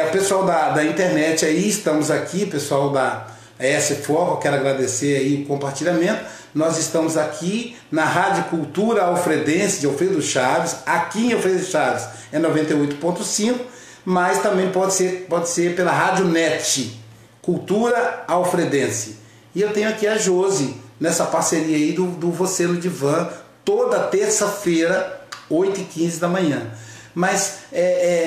o pessoal da internet aí, estamos aqui, pessoal da S4, eu quero agradecer aí o compartilhamento. Nós estamos aqui na Rádio Cultura Alfredense de Alfredo Chaves, aqui em Alfredo Chaves é 98.5, mas também pode ser pela Rádio Net, Cultura Alfredense. E eu tenho aqui a Josi, nessa parceria aí do Você no Divã, toda terça-feira, 8h15 da manhã. Mas,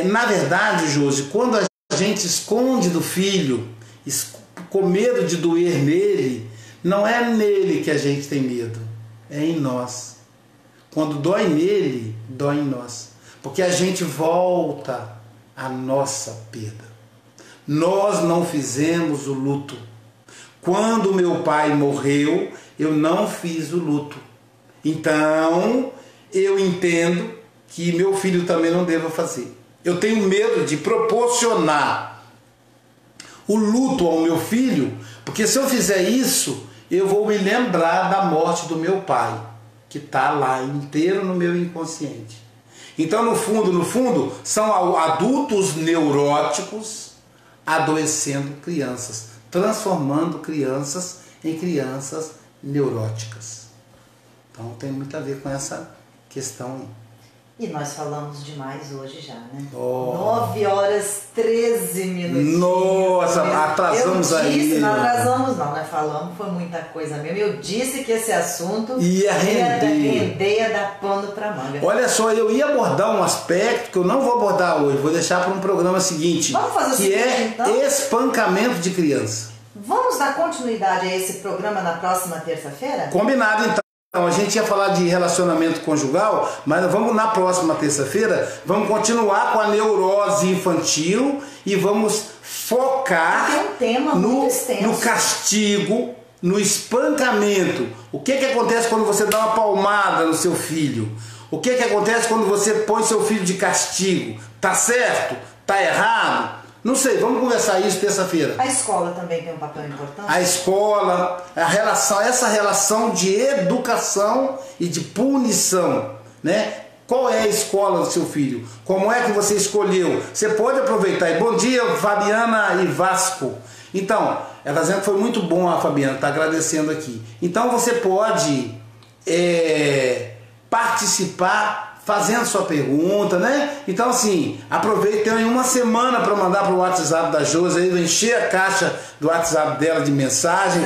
na verdade, Josi, quando a gente esconde do filho, com medo de doer nele, não é nele que a gente tem medo, é em nós. Quando dói nele, dói em nós. Porque a gente volta à nossa perda. Nós não fizemos o luto. Quando meu pai morreu, eu não fiz o luto. Então, eu entendo que meu filho também não deva fazer. Eu tenho medo de proporcionar o luto ao meu filho, porque se eu fizer isso, eu vou me lembrar da morte do meu pai, que está lá inteiro no meu inconsciente. Então, no fundo, são adultos neuróticos adoecendo crianças, transformando crianças em crianças neuróticas. Então, tem muito a ver com essa questão aí. E nós falamos demais hoje já, né? 9h13. Nossa, atrasamos aí. Não atrasamos não, né? Falamos, foi muita coisa mesmo. Eu disse que esse assunto ia dar pano pra manga. Olha só, eu ia abordar um aspecto que eu não vou abordar hoje, vou deixar para um programa seguinte. Vamos fazer o seguinte, então? Espancamento de criança. Vamos dar continuidade a esse programa na próxima terça-feira? Combinado, então. Então, a gente ia falar de relacionamento conjugal, mas vamos na próxima terça-feira, vamos continuar com a neurose infantil e vamos focar no castigo, no espancamento. O que acontece quando você dá uma palmada no seu filho? O que acontece quando você põe seu filho de castigo? Tá certo? Tá errado? Não sei, vamos conversar isso terça-feira. A escola também tem um papel importante? A escola, essa relação de educação e de punição, né? Qual é a escola do seu filho? Como é que você escolheu? Você pode aproveitar. E bom dia, Fabiana e Vasco. Então, ela está dizendo que foi muito bom, a Fabiana está agradecendo aqui. Então você pode participar fazendo sua pergunta, né? Então assim, aproveite, tem uma semana para mandar para o WhatsApp da Josi, aí encher a caixa do WhatsApp dela de mensagem.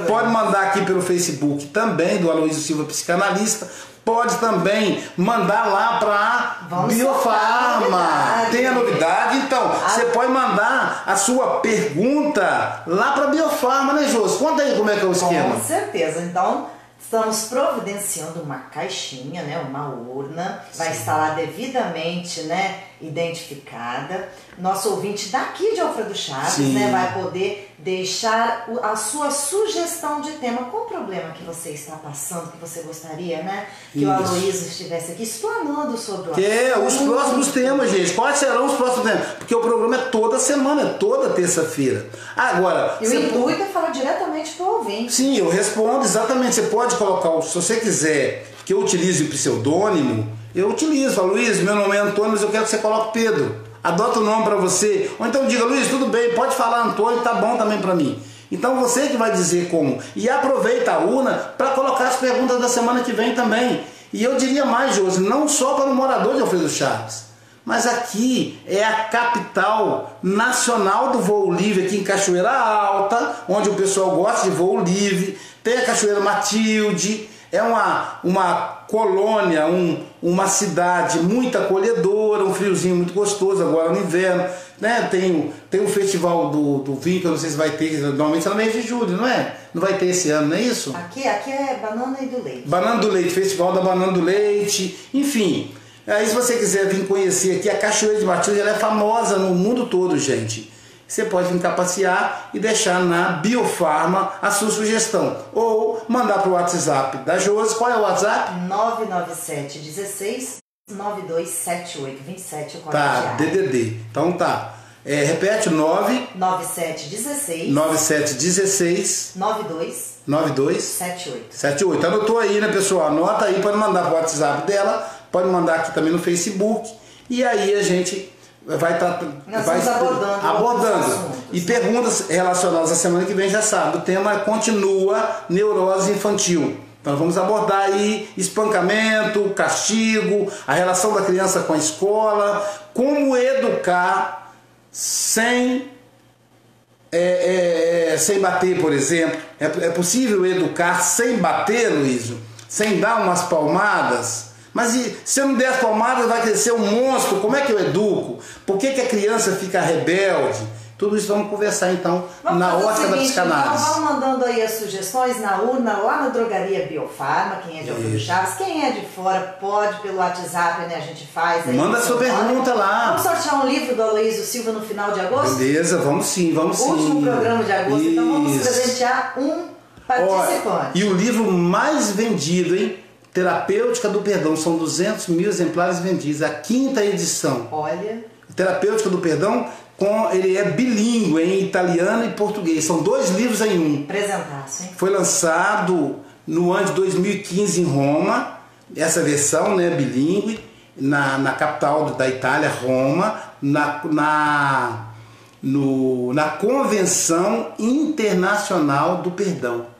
Pode mandar aqui pelo Facebook também, do Aloísio Silva Psicanalista. Pode também mandar lá para Biofarma. Tem a novidade? Então, você pode mandar a sua pergunta lá para Biofarma, né, Josi? Conta aí como é que é o esquema. Com certeza. Então, estamos providenciando uma caixinha, né, uma urna, vai estar lá devidamente, né, identificada. Nosso ouvinte daqui de Alfredo Chaves, né, vai poder deixar a sua sugestão de tema. Qual o problema que você está passando, que você gostaria, né, que o Aloísio estivesse aqui explanando sobre o assunto. Os próximos temas, gente. Quais serão os próximos temas? Porque o programa é toda semana, é toda terça-feira. Agora, e o intuito é falar diretamente para o ouvinte. Sim, eu respondo exatamente. Você pode colocar, se você quiser que eu utilize o pseudônimo, eu utilizo. Falo, Luiz, meu nome é Antônio, mas eu quero que você coloque Pedro. Adota o nome para você. Ou então diga, Luiz, tudo bem, pode falar Antônio, tá bom também para mim. Então você que vai dizer como. E aproveita a urna para colocar as perguntas da semana que vem também. E eu diria mais, Josi, não só para o morador de Alfredo Chaves, Mas aqui é a capital nacional do voo livre, aqui em Cachoeira Alta, onde o pessoal gosta de voo livre. Tem a Cachoeira Matilde, é uma colônia, uma cidade muito acolhedora, um friozinho muito gostoso agora no inverno. Né? Tem o festival do vinho, que eu não sei se vai ter, normalmente é no mês de julho, não é? Não vai ter esse ano, não é isso? Aqui é banana e do leite. Banana do leite, festival da banana do leite, enfim. Aí se você quiser vir conhecer aqui, a Cachoeira de Matilde, ela é famosa no mundo todo, gente. Você pode vir cá passear e deixar na Biofarma a sua sugestão. Ou mandar para o WhatsApp da Josi. Qual é o WhatsApp? 997 16 9278 27 é o código Tá, DDD. Então tá. Repete, 97 16 92 78. Anotou aí, né, pessoal? Anota aí, pode mandar para o WhatsApp dela, pode mandar aqui também no Facebook. E aí a gente vai estar abordando. E perguntas relacionadas à semana que vem, já sabe. O tema continua neurose infantil. Então vamos abordar aí espancamento, castigo, a relação da criança com a escola, como educar sem bater, por exemplo. É possível educar sem bater, Luísio? Sem dar umas palmadas? Mas se eu não der as palmadas, vai crescer um monstro. Como é que eu educo? Por que a criança fica rebelde? Tudo isso vamos conversar então na ótica da psicanálise. Então vamos mandando aí as sugestões na urna, lá na drogaria Biofarma, quem é de Alfredo Chaves, quem é de fora pode pelo WhatsApp, né? A gente faz. Aí manda sua pergunta lá. Vamos sortear um livro do Aloísio Silva no final de agosto? Beleza, vamos sim. Último programa de agosto, isso. Então vamos presentear um participante. E o livro mais vendido, hein? Terapêutica do Perdão, são 200 mil exemplares vendidos, a 5ª edição. Olha. Terapêutica do Perdão, ele é bilíngue em italiano e português, são 2 livros em um. Presentaço, hein? Foi lançado no ano de 2015 em Roma, essa versão, né, bilíngue, na capital da Itália, Roma, na Convenção Internacional do Perdão.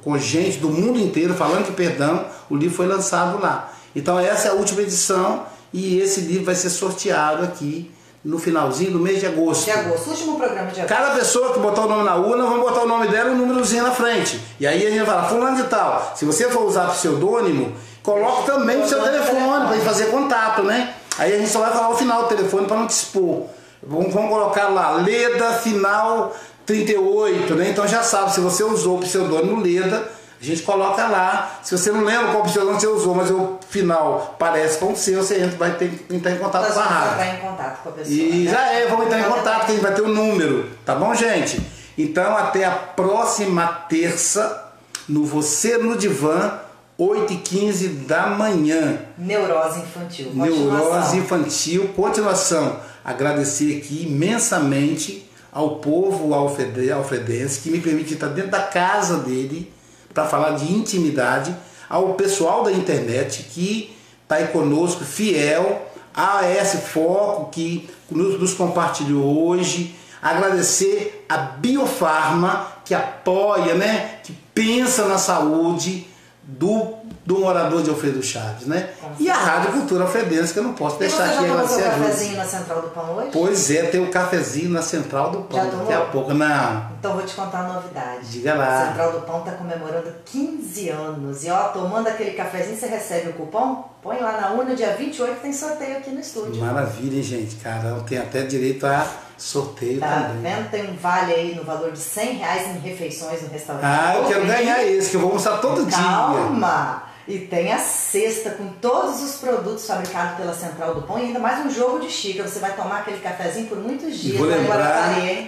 Com gente do mundo inteiro falando de perdão, o livro foi lançado lá. Então essa é a última edição e esse livro vai ser sorteado aqui no finalzinho do mês de agosto. Último programa de agosto. Cada pessoa que botar o nome na urna, vamos botar o nome dela e um númerozinho na frente. E aí a gente vai falar, fulano de tal. Se você for usar o pseudônimo, coloque também o seu telefone para fazer contato, né? Aí a gente só vai falar o final do telefone para não te expor. Vamos colocar lá, Leda, final 38, né? Então já sabe, se você usou o pseudônimo Leda, a gente coloca lá. Se você não lembra qual pseudônimo você usou, mas o final parece com o seu, você vai ter que entrar em contato com a rádio. Vai entrar em contato com a pessoa. E já vamos entrar em contato, que a gente vai ter o número, tá bom, gente? Então até a próxima terça, no Você no Divã, 8h15 da manhã. Neurose infantil. Neurose infantil, continuação. Agradecer aqui imensamente ao povo alfredense que me permite estar dentro da casa dele para falar de intimidade, ao pessoal da internet que está aí conosco, fiel, a AS Foco que nos compartilhou hoje, agradecer a Biofarma que apoia, né, que pensa na saúde do morador de Alfredo Chaves, né? E a Rádio Cultura Alfredense, que eu não posso deixar aqui agradecer a Júlia. Tem um cafezinho na Central do Pão hoje? Pois é, tem um cafezinho na Central do Pão. Daqui a pouco, não. Então vou te contar a novidade. Diga lá. A Central do Pão está comemorando 15 anos. E ó, tomando aquele cafezinho, você recebe o cupom? Põe lá na urna, dia 28, tem sorteio aqui no estúdio. Maravilha, hein, gente? Caramba, tem até direito a sorteio tá também. Vendo? Tem um vale aí no valor de R$100 em refeições no restaurante. Ah, eu quero ganhar esse, que eu vou almoçar todo dia. Calma! E tem a cesta com todos os produtos fabricados pela Central do Pão e ainda mais um jogo de xícara. Você vai tomar aquele cafezinho por muitos dias.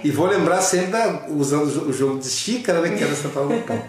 E vou lembrar sempre usando o jogo de xícara, né, que é da Central do Pão.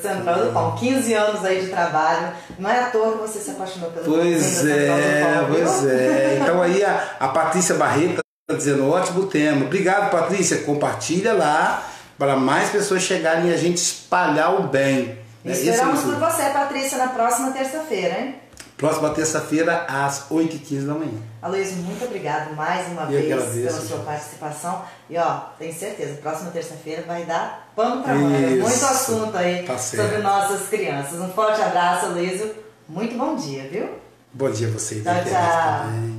Central do Pão, 15 anos aí de trabalho. Não é à toa que você se apaixonou pelo Pois é. Então aí a Patrícia Barreto está dizendo, ótimo tema. Obrigado, Patrícia. Compartilha lá para mais pessoas chegarem e a gente espalhar o bem. Esperamos por você, Patrícia, na próxima terça-feira, hein? Próxima terça-feira, às 8h15 da manhã. Aloísio, muito obrigado mais uma vez pela sua participação. E ó, tenho certeza, próxima terça-feira vai dar pano pra manga. Muito assunto aí sobre nossas crianças. Um forte abraço, Aloísio. Muito bom dia, viu? Bom dia a vocês. Tchau, tchau.